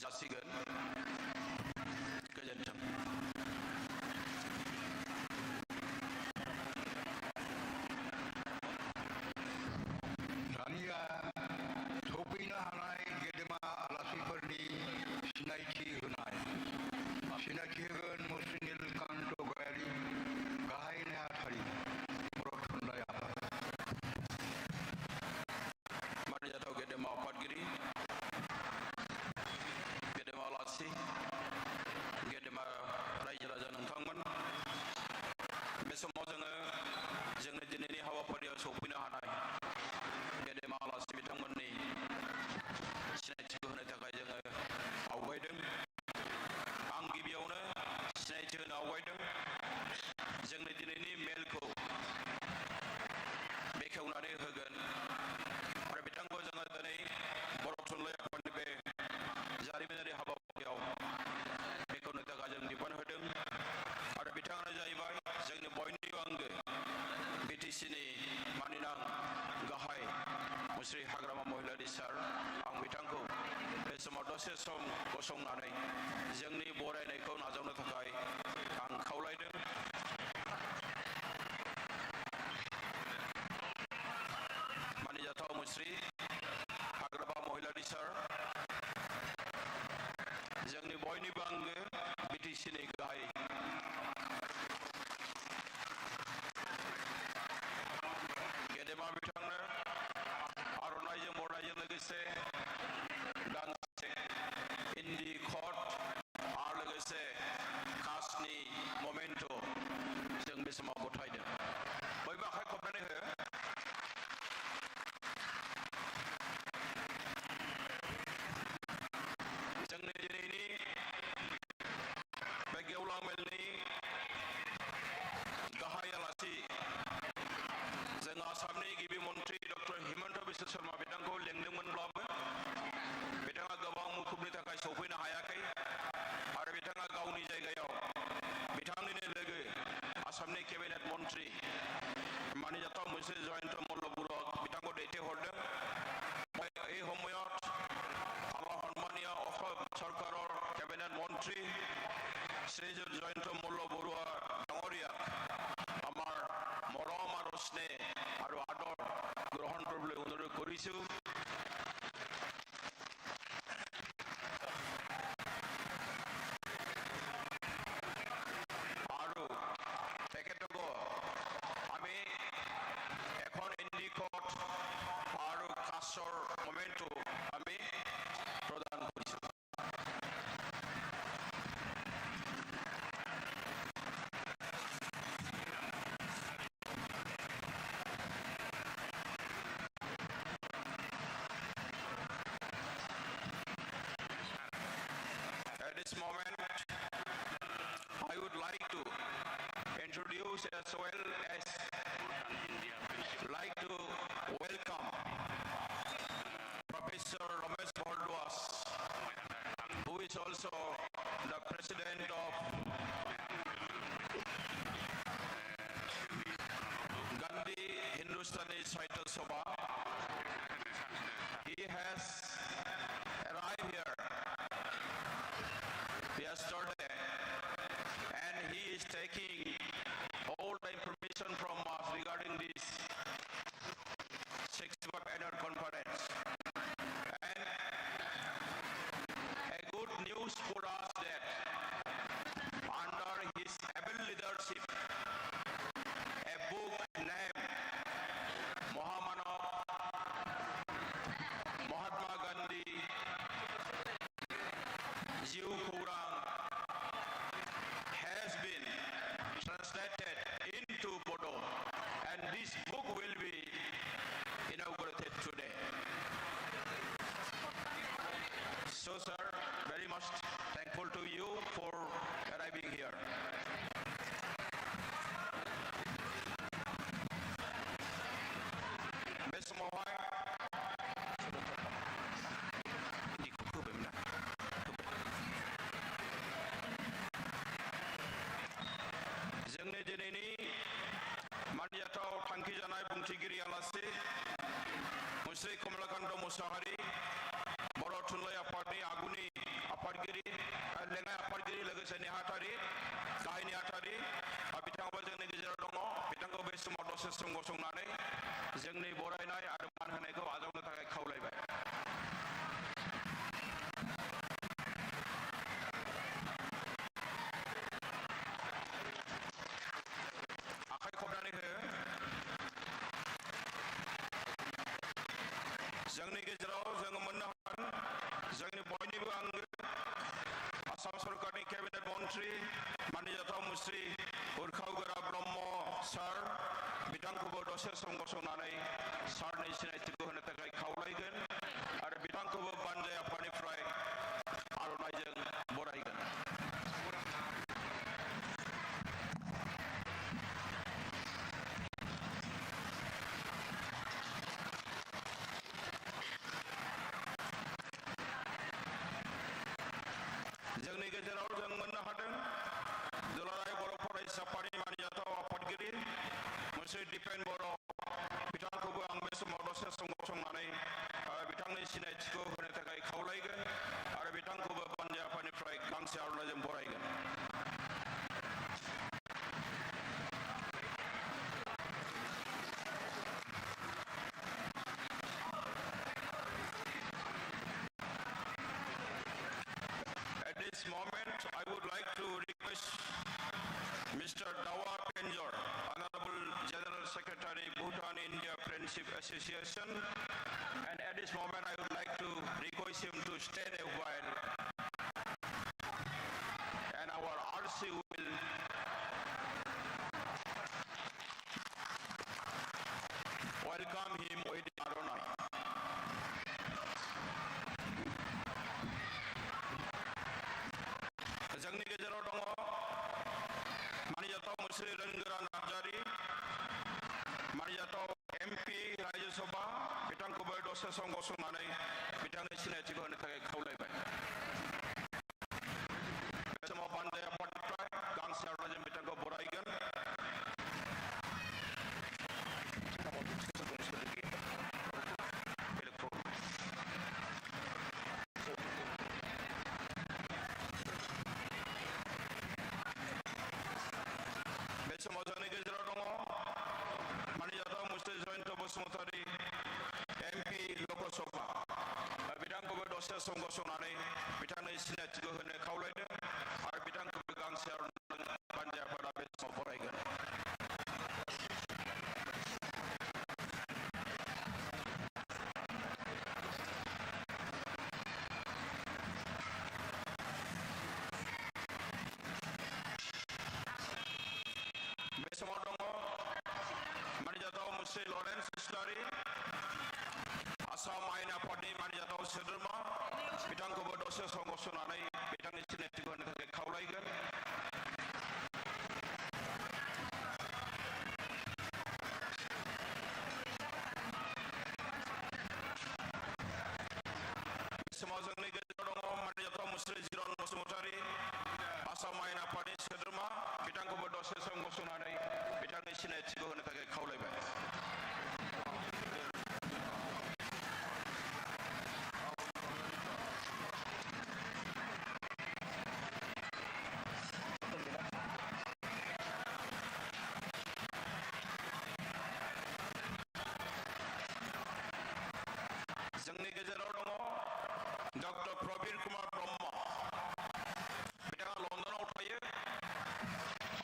जासिगोन गोजोन्थों। दानिया सफैनो हानाय गेदेमा आलासिफोरनि सिनायथि होनाय सिनायथि होगोन मुस्रि नीलकान्त गयारी गाहाय नेहाथारि बर' थुनलाइ आफाद मानिजाथाव गेदेमा आफादगिरि गेदेमा आलासि गेदेमा रायजो राजा नोंथांमोन बे समाव जोङो जोंनि दिनैनि हाबाफारियाव सफैनो हानाय गेदेमा आलासि बिथांमोननि सिनायथिखौ होनो थाखाय जोङो आवगायदों। आं गिबियावनो सिनायथि होनो आवगायदों जोंनि दिनैनि मेलखौ बेखेवनानै होगोन आरो बिथांखौ जोङो दिनै बर' थुनलाइ आफादनि बे जारिमिनारि हाबाफारियाव बेखेवनो थाखाय जों बिबान होदों आरो बिथाङानो जाहैबाय जोंनि बयनिबो आंगो बिटिसिनि मानिनां गाहाय मुस्रि हाग्रामा महिलारि सार आं बिथांखौ बे समाव दसे सम गसंनानै जोंनि बरायनायखौ नाजावनो थाखाय आं खावलायदों। मानिजाथाव मुस्रि हाग्रामा महिलारि सार जोंनि बयनिबो आंगो बिटिसिनि गाहाय गेदेमा बिथांनो आर'नाइजों बरायनायजों लोगोसे गांसे मनोज शर्मा बिथांखौ लेंदोंमोनब्लाबो बिथाङा गोबां मुखुबनि थाखाय सौफैनो हायाखै आरो बिथाङा गावनि जायगायाव बिथांनिनो लोगो आसामनि केबिनेट मन्त्रि मानिजाथाव मुश्री जयन्त मल्ल बरुवा बिथांखौ दैथायहरदों এই সময়ত আমাৰ সন্মানীয় অসম চৰকাৰৰ কেবিনেট মন্ত্ৰী শ্ৰীযুত জয়ন্ত মল্ল বৰুৱা ডাঙৰীয়াক আমাৰ মৰম আৰু স্নেহ আৰু আদৰ গ্ৰহণ কৰিবলৈ অনুৰোধ কৰিছোঁ আৰু তেখেতকো আমি এখন ইণ্ডিকট আৰু কাছৰ মমেণ্টটো আমি প্ৰদান কৰিছোঁ At this moment, I would like to introduce as well as like to welcome Professor Ramesh Bhardwaj, who is also the president of Gandhi Hindustani Sahitya Sabha. He has arrived here yesterday and he is taking all the information from us regarding this 65th annual conference. And a good news for us that under his able leadership, a book named Mahatma Gandhi Jiv Khurang has been translated into Bodo, and this book will be inaugurated today. So, sir, very much thankful to you for arriving here. Mr. Mohai, जोंनि दिनैनि मानिजाथाव थांखि जानाय बुंथिगिरि आलासि मुश्री कमलाकान्त मुसाहारि बर' थुनलाइ आफादनि आगुनि आफादगिरि लेङाइ आफादगिरि लोगोसे नेहाथारि गाहाय नेहाथारि बिथाङाबो जोंनि गेजेराव दङ बिथांखौ बे समाव दसे सम गसंनानै जोंनि बरायनाय आरो मान होनायखौ आजावनो थाखाय खावलायबाय आखाइ खबनानै हो जोंनि गेजेराव जोङो मोननो हागोन जोंनि बयनिबो आंगो आसाम सरकारनि केबिनेट मन्त्रि मानिजाथाव मुश्री उर्खावगोरा ब्रह्म सार बिथांखौबो दसे सम गसंनानै सारनि सिनायथिखौ होनो थाखाय खावलायगोन आरो बिथांखौबो बानजाय आफादनिफ्राय आर'नाइजों बरायगोन जोंनि गेजेराव जों मोननो हादों दुलाराय बर' फरायसा आफादनि मानिजाथाव आफादगिरि मुश्री दिपेन बर' बिथांखौबो आं बे समाव दसे सम गसंनानै बिथांनि सिनायथिखौ होनो थाखाय खावलायगोन आरो बिथांखौबो बानजाय आफादनिफ्राय गांसे आर'नाइजों बरायगोन At this moment, I would like to request Mr. Dawa Penjor, Honorable General Secretary, Bhutan India Friendship Association, and at this moment I would like to request him to stand a while, and our RC will welcome him with the Arunai. जोंनि गेजेराव दङ मानिजाथाव मुश्री रंगोरा Narzary मानिजाथाव MP राज्य सभा बिथांखौबो दसे सम गसंनानै बिथांनि सिनायथिखौ होनो थाखाय खावलायबाय। बे समाव बान्जाय आफादनिफ्राय गांसे आर'नाइजों बिथांखौ बरायगोन। बे समाव जोंनि गेजेराव दङ मानिजाथाव मुस्रि जयन्त बसुमतारी एमपि लकसभा बिथांखौबो दसे सम गसंनानै बिथांनि सिनायथिखौ होनो खावलायदों आरो बिथांखौबो गांसे आर'नाइ बान्जाय आफादा बे समाव बरायगोन। बे समाव दङ मानिजाथाव मुस्रि लरेन्स इस्लारि आसाम आयेन आफादनि मानिजाथाव सोद्रोमा बिथांखौबो दसे सम गसंनानै बिथांनि सिनायथिखौ होनो थाखाय खावलायगोन। बे समाव जोंनि गेजेराव दङ मानिजाथाव मुस्रि जिरन बसुमतारी आसाम आयेन आफादनि सोद्रोमा बिथांखौबो दसे सम गसंनानै बिथांनि सिनायथिखौ होनो थाखाय खावलायबाय। जोंनि गेजेराव दङ डक्टर प्रबीर कुमार ब्रह्म बिथाङा लन्दनाव थायो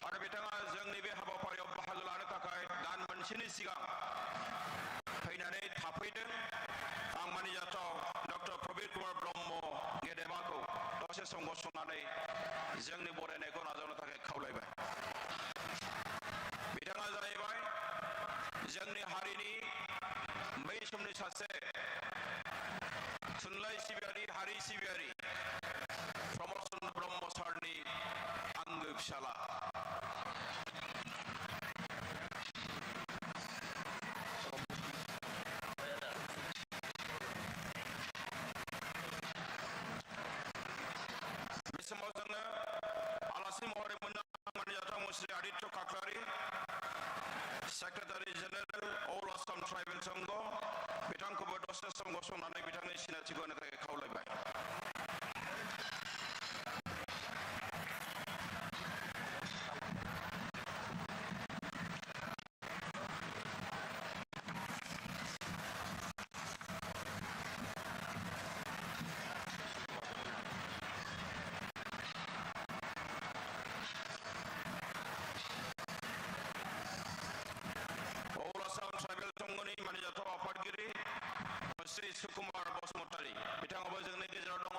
आरो बिथाङा जोंनि बे हाबाफारियाव बाहागो लानो थाखाय दान मोनसेनि सिगां फैनानै थाफैदों। आं मानिजाथाव डक्टर प्रबीर कुमार ब्रह्म गेदेमाखौ दसे सम गसंनानै जोंनि बरायनायखौ नाजावनो थाखाय खावलायबाय। बिथाङा जाहैबाय जोंनि हारिनि बै समनि सासे थुनलाइ सिबियारि हारि सिबियारि प्रमद चन्द्र ब्रह्म सारनि आंगो फिसाला। बे समाव जोङो आलासि महरै मोननो मानिजाथाव मुस्रि आदित्य काकरारी सेक्रेटारि जेनेरेल अल आसाम ट्राइबेल संघ बिथांखौबो दसे सम गसंनानै बिथांनि सिनायथिखौ होनो थाखाय खावलायबाय। अल आसाम ट्राइबेल संघनि मानिजाथाव आफादगिरि श्री सुकुमार बसुमतारी बिथाङाबो जोंनि गेजेराव दङ।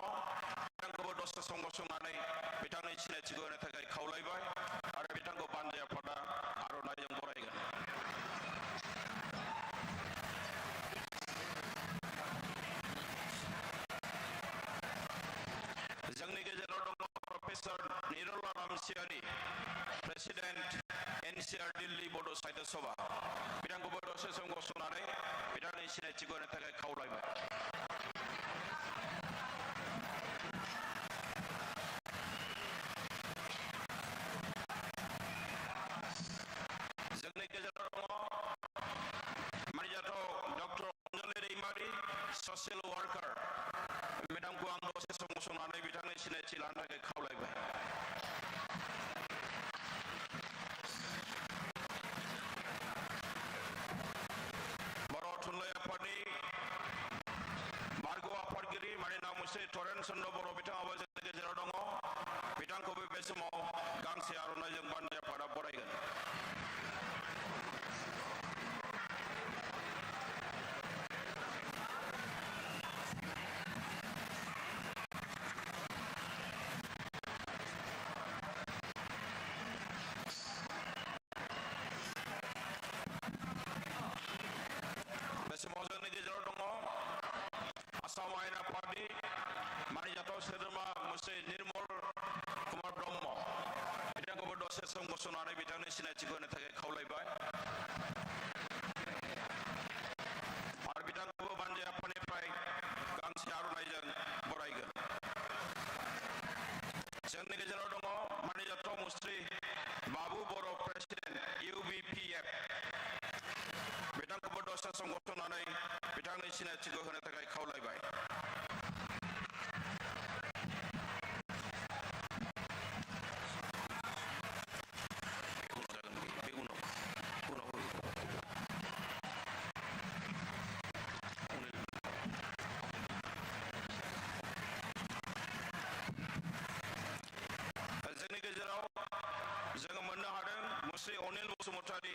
बिथांखौबो दसे सम गसंनानै बिथांनि सिनायथिखौ होनो थाखाय खावलायबाय आरो बिथांखौ बान्जाय आफादा आर'नाइजों बरायगोन। जोंनि गेजेराव दङ प्रफेसर निरला रामसियारि प्रेसिडेन्ट NCR दिल्ली बड' साहित्य सभा बिथांखौबो दसे सम गसंनानै बिथांनि सिनायथिखौ होनो थाखाय खावलायबाय। जोंनि गेजेराव दङ मानिजाथाव डक्टर अनजलि दैमारि ससियेल वार्कार बिथांखौ आं दसे सम गसंनानै बिथांनि सिनायथि लानो थाखाय खावलायबाय। बर' थुनलाइ आफादनि बारग' आफादगिरि मानिना मुस्रि तरेन चन्द्र बर' बिथाङाबो जोंनि गेजेराव दङ। बिथांखौबो बे समाव गांसे आर'नाइजों बान्जाय आफादा बरायगोन। बे समाव जोंनि गेजेराव दङ आसाम आयेन आफादनि मानिजाथाव सोद्रोमा मुस्रि निर्मल कुमार ब्रह्म बिथांखौबो दसे सम गसंनानै बिथांनि सिनायथिखौ होनो थाखाय खावलायबाय आरो बिथांखौबो बान्जाय जोंनि गेजेराव दङ मानिजाथाव मुस्रि बाबु बर' प्रेसिडेन्ट UBPF बिथांखौबो दसे सम गसंनानै बिथांनि सिनायथिखौ होनो थाखाय खावलायबाय। जोंनि गेजेराव जोङो मोननो हादों मुस्रि अनिल बसुमतारी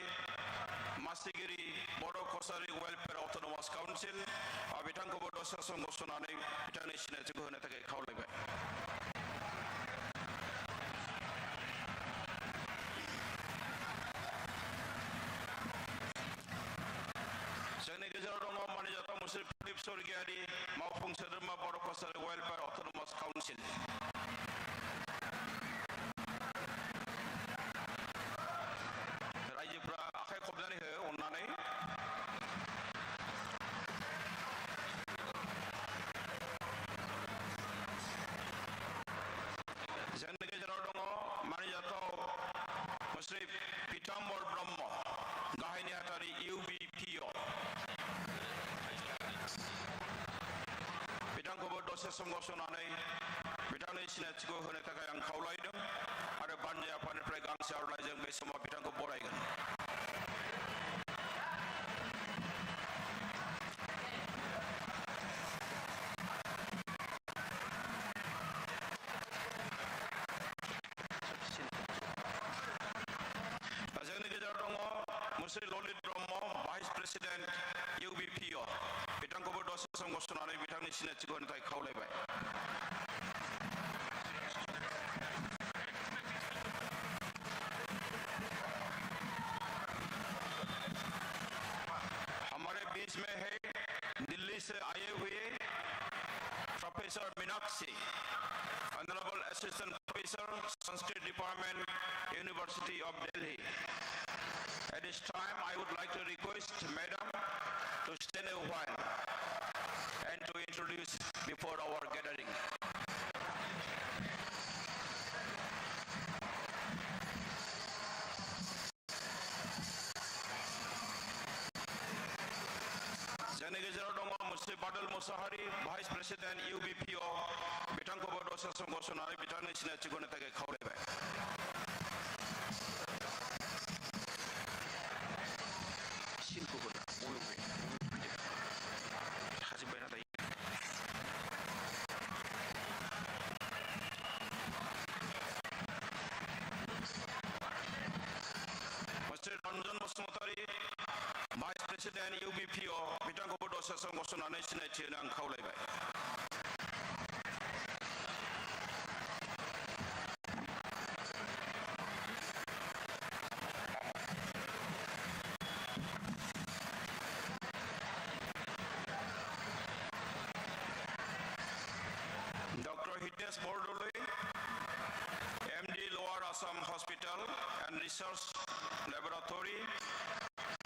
मासिगिरि बर' कसारी वेलफेयार अट'नमास काउन्सिल बिथांखौबो दसे सम गसंनानै बिथांनि सिनायथिखौ होनो थाखाय खावलायबाय। जोंनि गेजेराव दङ मानिजाथाव मुस्रि प्रदीप स्वर्गियारि मावफुं सोद्रोमा बर' कसारी वेलफेयार अट'नमास काउन्सिल रायजोफ्रा आखाइ खबनानै हो अननानै। जोंनि गेजेराव दङ मानिजाथाव मुस्रि पीताम्बर ब्रह्म गाहाय नेहाथारि UBPO बिथांखौबो दसे सम गसंनानै बिथांनि सिनायथिखौ होनो थाखाय आं खावलायदों आरो बानजाय आफादनिफ्राय गांसे आर'नाइजों बे समाव बिथांखौ बरायगोन। जोंनि गेजेराव दङ मुस्रि ललित ब्रह्म भाइस प्रेसिडेन्ट UBPO बिथांखौबो दसे सम गसंनानै बिथांनि सिनायथिखौ होनो थाखाय खावलायबाय। हमारे बीच में है दिल्ली से आए हुए professor Meenakshi honourable assistant professor Sanskrit department university of Delhi. At this time, I would like to request Madam to stand a while and to introduce before our gathering. जोंनि गेजेराव दङ मुस्रि बादल मुसाहारि भाइस प्रेसिडेन्ट UBPO बिथांखौबो दसे सम गसंनानै बिथांनि सिनायथिखौ होनो थाखाय खावलायबाय। मुस्रि Ranjan Basumatary vice president UBPO बिथांखौबो दसे सम गसंनानै सिनायथि होनो आं खावलायबाय। Dr. Hitesh Bordoloi, MD Lower Assam Hospital and Research Laboratory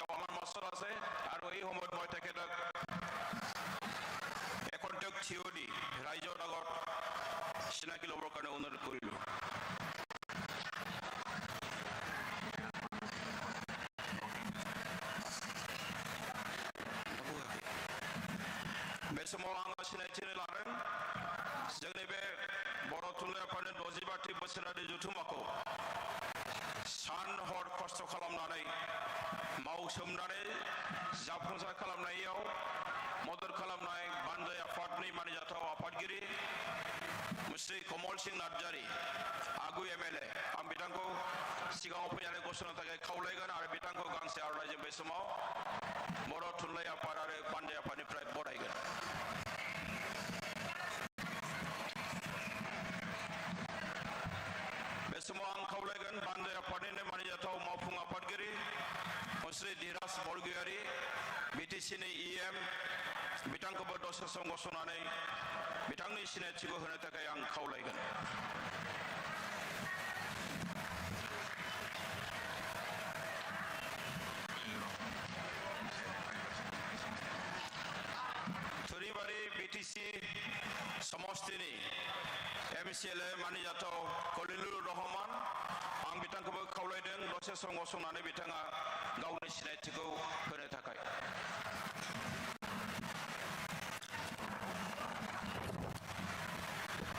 আমাৰ মাষ্টৰ আছে আৰু এই সময়ত মই তেখেতক একন্তেক থিয় দি ৰাইজৰ আগত চিনাকি ল'বৰ কাৰণে অনুৰোধ কৰিলোঁ। बे समाव आङो सिनायथिनो लादों जोंनि बे बर' थुनलाइ आफादनि 62थि बोसोरारि जथुम्माखौ सान हर खस्थ' खालामनानै मावसोमनानै जाफुंसार खालामनायाव मदद खालामनाय बानजाय आफादनि मानिजाथाव आफादगिरि मुस्रि कमल सिंह नार्जारी आगु MLA आं बिथांखौ सिगाङाव फैनानै गसंनो थाखाय खावलायगोन आरो बिथांखौ गांसे आर'नाइजों बे समाव बर' थुनलाइ आफाद आरो बानजाय आफादनिफ्राय बरायगोन। बे समाव आं खावलायगोन बानजाय आफादनिनो मानिजाथाव मावफुं आफादगिरि मुस्रि धीराज बरगयारी BTCनि EM बिथांखौबो दसे सम गसंनानै बिथांनि सिनायथिखौ होनो थाखाय आं खावलायगोन। थुरिबारि BTC समष्टिनि MCLA मानिजाथाव खलिलुर रहमान आं बिथांखौबो खावलायदों दसे सम गसंनानै बिथाङा गावनि सिनायथिखौ होनो थाखाय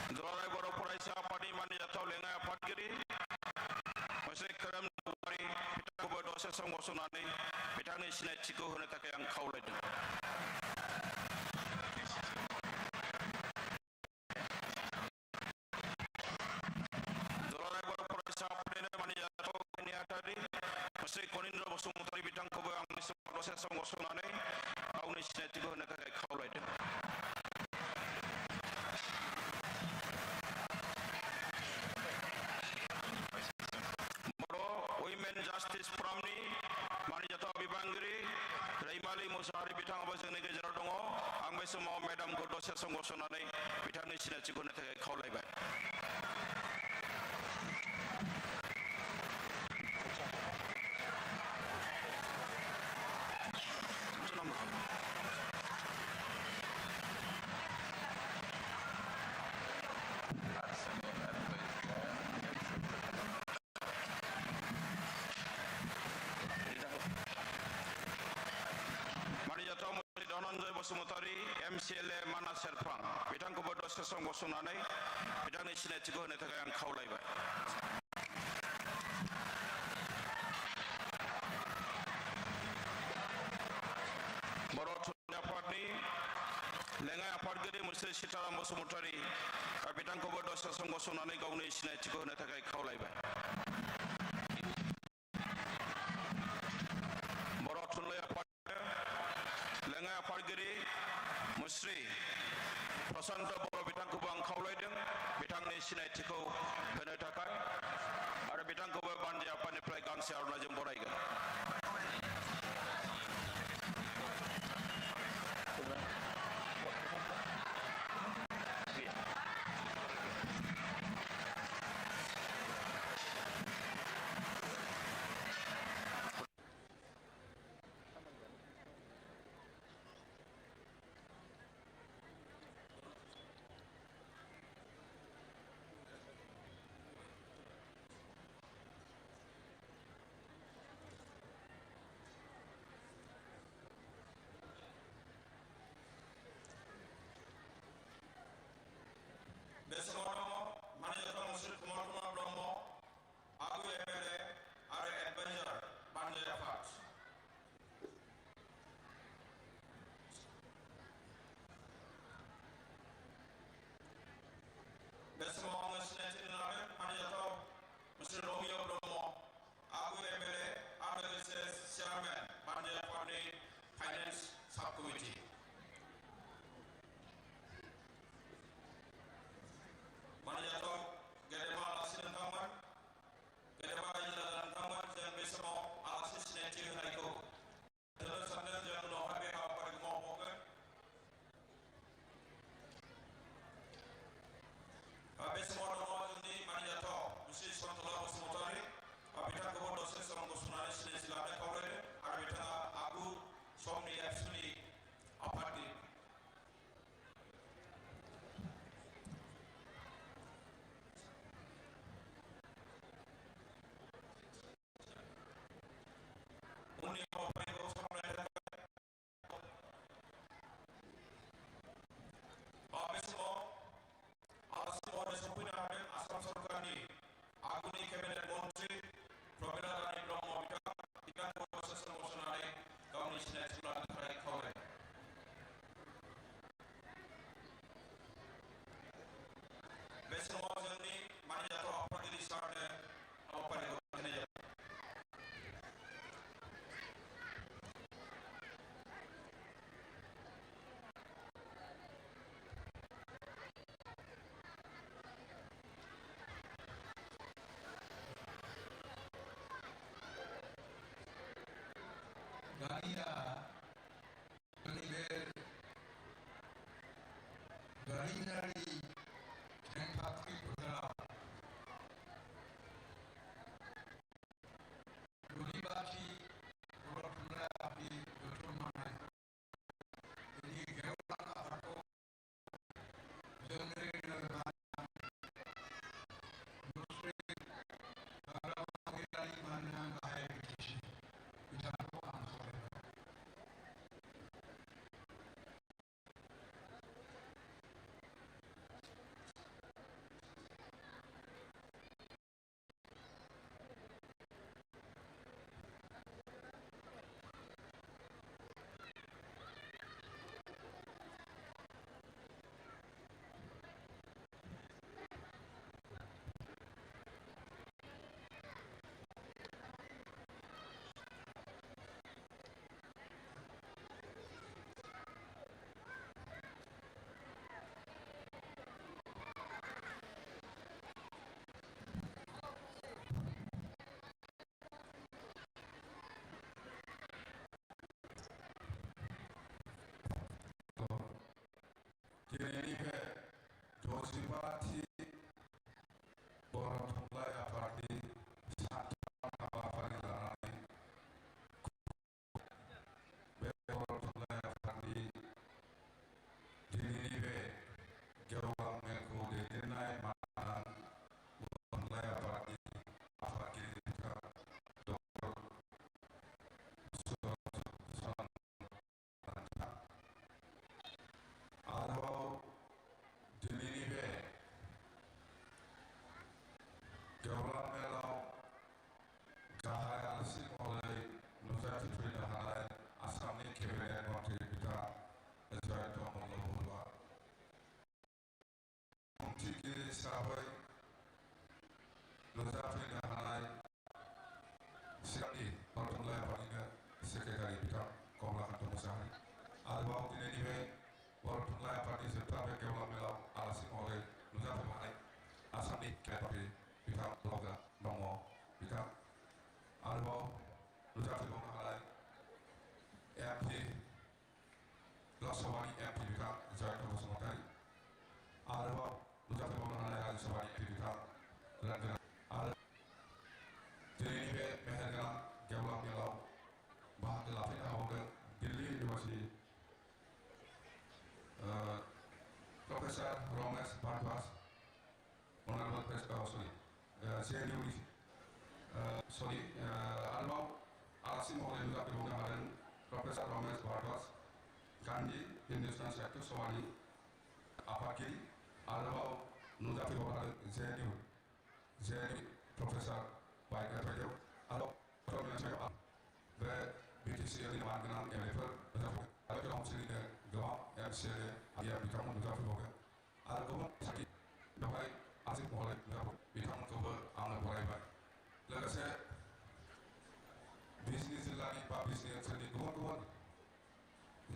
दुलाराय बर' फरायसा आफादनि मानिजाथाव लेङाइ आफादगिरि मोनसे खोरोम औवारि बिथांखौबो दसे सम गसंनानै बिथांनि सिनायथिखौ होनो थाखाय आं खावलायदों दुलाराय बर' फरायसा आफादनिनो मानिजाथाव नेहाथारि श्री कनिन्द्र बसुमतारी बिथांखौबो आंनि समाव दसे सम गसंनानै गावनि सिनायथिखौ होनो थाखाय खावलायदों Women Justice Forum-नि मानिजाथाव बिबानगिरि रैमाली मुसाहारि बिथाङाबो जोंनि गेजेराव दङ आं बे समाव मेडामखौ दसे सम गसंनानै बिथांनि सिनायथिखौ होनो थाखाय खावलायबाय धनन्जय बसुमतारी MCLA मानास सेरफां बिथांखौबो दसे सम गसंनानै बिथांनि सिनायथिखौ होनो थाखाय आं खावलायबाय बर' थुनलाइ आफादनि लेङाइ आफादगिरि मुस्रि सीताराम बसुमतारी बिथांखौबो दसे सम गसंनानै गावनि सिनायथिखौ होनो थाखाय खावलायबाय बर' थुनलाइ आफाद लेङाइ आफादगिरि मुस्रि प्रशान्त बर' बिथांखौबो आं खावलायदों बिथांनि सिनायथिखौ होनो थाखाय आरो बिथांखौबो बानजाय आफादनिफ्राय गांसे आर'नाइजों बरायगोन बे समाव मानिजाथाव मुस्रि कुमार ब्रह्म आगु MLA आरो एडभाइजार बानजाय आफाद बे समाव आङो सिनायथि होनो लादों मानिजाथाव मुस्रि रमिय ब्रह्म आगु MLA आरो लोगोसे चेयारमेन बानजाय आफादनि फाइनेन्स साब कमिटि मानिजाथाव गेदेमा आलासि नोंथांमोन गेदेमा रायजो राजा नोंथांमोन जों बे समाव आलासि सिनायथि होनायखौ दोननो सानदों जों उनावहाय बे हाबाफारिखौ मावबावगोन बे समाव दङ जोंनि मानिजाथाव मुस्रि सन्तला बसुमतारी बिथांखौबो दसे सम गसंनानै सिनायथि लानो खावलायदों आरो बिथाङा आगु समनि एबसुनि आफादगिरि उननि हाबाफारिखौ सामलायनो थाखाय बे समाव आलासि महरै सफैनो हादों आसाम सरकारनि आगुनि केबिनेट मन्त्रि प्रमिला रानी ब्रह्म बिथांखौ दसे सम गसंनानै गावनि सिनायथिखौ लानो थाखाय खावलायदों बे समाव जोंनि मानिजाथाव आफादगिरि सारनो हाबाफारिखौ होनाय जाबाय दानिया जोंनि बे जारिमिनारि नेमखान्थि फोथाराव गुदिबाथि बर' थुनलाइ आफादनि जथुम्मानाय दिनै गेवलां आफादखौ जोंनि दिनैनि बे 65थि बर' थुनलाइ आफादनि सानथाम हाबाफारि लानानै बे बर' थुनलाइ आफादनि दिनैनि बे गेवलां मेलखौ दैदेननाय मानगोनां बर' थुनलाइ आफादनि आफादगिरि बिथां डक्टर आरोबाव दिनैनि बे गेवलां मेलाव गाहाय आलासि महरै नुजाथिफैनो हानाय आसामनि केबिनेट मन्थ्रि बिथां जयन्त मल्ल बरुवा, बुंथिगिरि हिसाबै नुजाफैनो हानाय सिगांनि बर' थुनलाइ आफादनिनो सेक्रेटारि बिथां कमलाकान्त मुसाहारि, आरोबाव दिनैनि बे बर' थुनलाइ आफादनि जोबथा बे गेवलां मेलाव आलासि महरै नुजाफैनो हानाय आसामनि केबिनेट मन्थ्रि बिथां लगा ब्रह्म बिथां, आरोबाव नुजाफैबावनो हानाय MP लकसभानि MP बिथां जयन्त बसुमतारी, आरोबाव नुजाफैबावनो हानाय राज्यसभानि MP बिथां रन्जना, आरो दिनैनि बे मेहेरगोनां गेवलां मेलाव बाहागो लाफैनो हाबावदों दिल्ली इउनिभार्सिटि प्रफेसर रमेश भारद्वाज, अनारेबल आरोबाव आलासि महरै नुजाफैबावनो हादों प्रफेसर रमेश भारद्वाज, गान्धी हिन्दुस्तान साहित्य सभानि आफादगिरि, आरोबाव नुजाफैबावनो हादों JNU प्रफेसर बाइका थाइजौ, आरो बे BTC ओनसोलनि मानगोनां MLAफोर नुजाफैदों, आरो काउन्सिलनिनो गोबां MCLA बिथांमोन नुजाफैबावदों, आरो गुबुन साथि बेवहाय आसिफ महरै नुजाफैदों, बिथांमोनखौबो आङो बरायबाय। लोगोसे बिजनि जिल्लानि बा बिजनि ओनसोलनि गुबुन गुबुन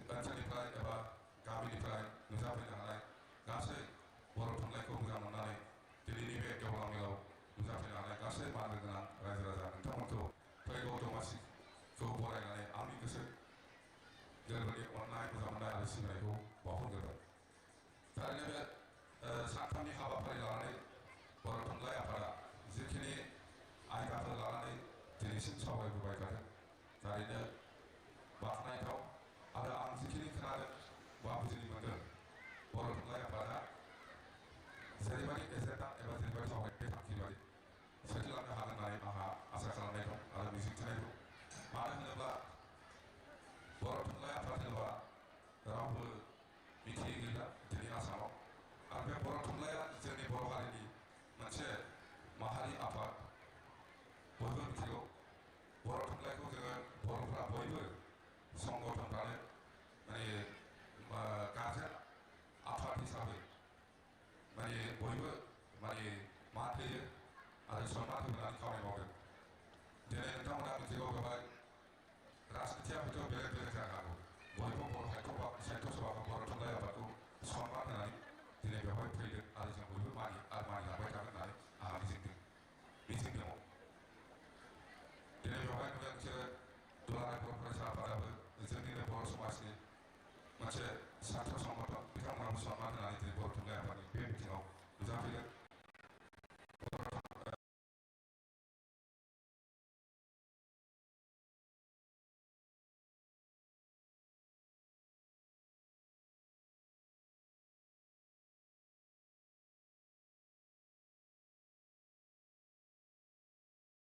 ओनसोलनिफ्राय एबा गामिनिफ्राय नुजाफैनो हानाय गासै बर' थुनलाइखौ मोजां मोननानै दिनैनि बे गेवलां मेलाव नुजाफैनो हानाय गासै मानगोनां रायजो राजा नोंथांमोनखौ फैगौ दमासिखौ बरायनानै आंनि गोसो गोरबोनि अननाय मोजां मोननाय आरो सिबिनायखौ बावहरग्रोबाय। थारैनो बे सानथामनि हाबाफारि लानानै बर' थुनलाइ आफादा जिखिनि आयदाफोर लानानै दिनैसिम सावरायबोबाय थादों, थारैनो बाख्नायथाव, आरो आं जिखिनि खोनादों बा बुजिनो मोनदों बर' थुनलाइ आफादा जेरैबायदि एजेन्डा एबा जेरैबायदि सावरायनाय थांखि बायदि सोलिलांनो हागोन होननानै आंहा आसा खालामनाय दं आरो मिजिंथिनाय दं। मानो होनोब्ला बर' थुनलाइ आफाद होनोबा रावबो मिथियै गैला दिनै आसामाव, आरो बे बर' थुनलाइया जोंनि बर' हारिनि मोनसे माहारि आफाद, बयबो मिथिगौ। बर' थुनलाइखौ जोङो बर'फ्रा बयबो संगठनफ्रानो गारजेन आफाद हिसाबै बयबो मान होयो आरो सन्मान होनानै खामानि मावदों। दिनै नोंथांमोना मिथिगौ बेवहाय राजनितिया हयथ' बेलेग बेलेग जानो हागौ, बयबो बर' साहित्य सभाखौ बर' थुनलाइ आफादखौ सन्मान होनानै दिनै बेवहाय फैदों आरो जों बयबो मानिलांबाय थागोन होननानै आंहा मिजिं दङ। दिनै बेवहाय नुदों नोंसोरो दुलाराय बर' फरायसा आफादाबो जोंनिनो बर' समाजनि मोनसे सात्र संगठन, बिथांमोनाबो सन्मान होनानै दिनै बर' थुनलाइ आफादनि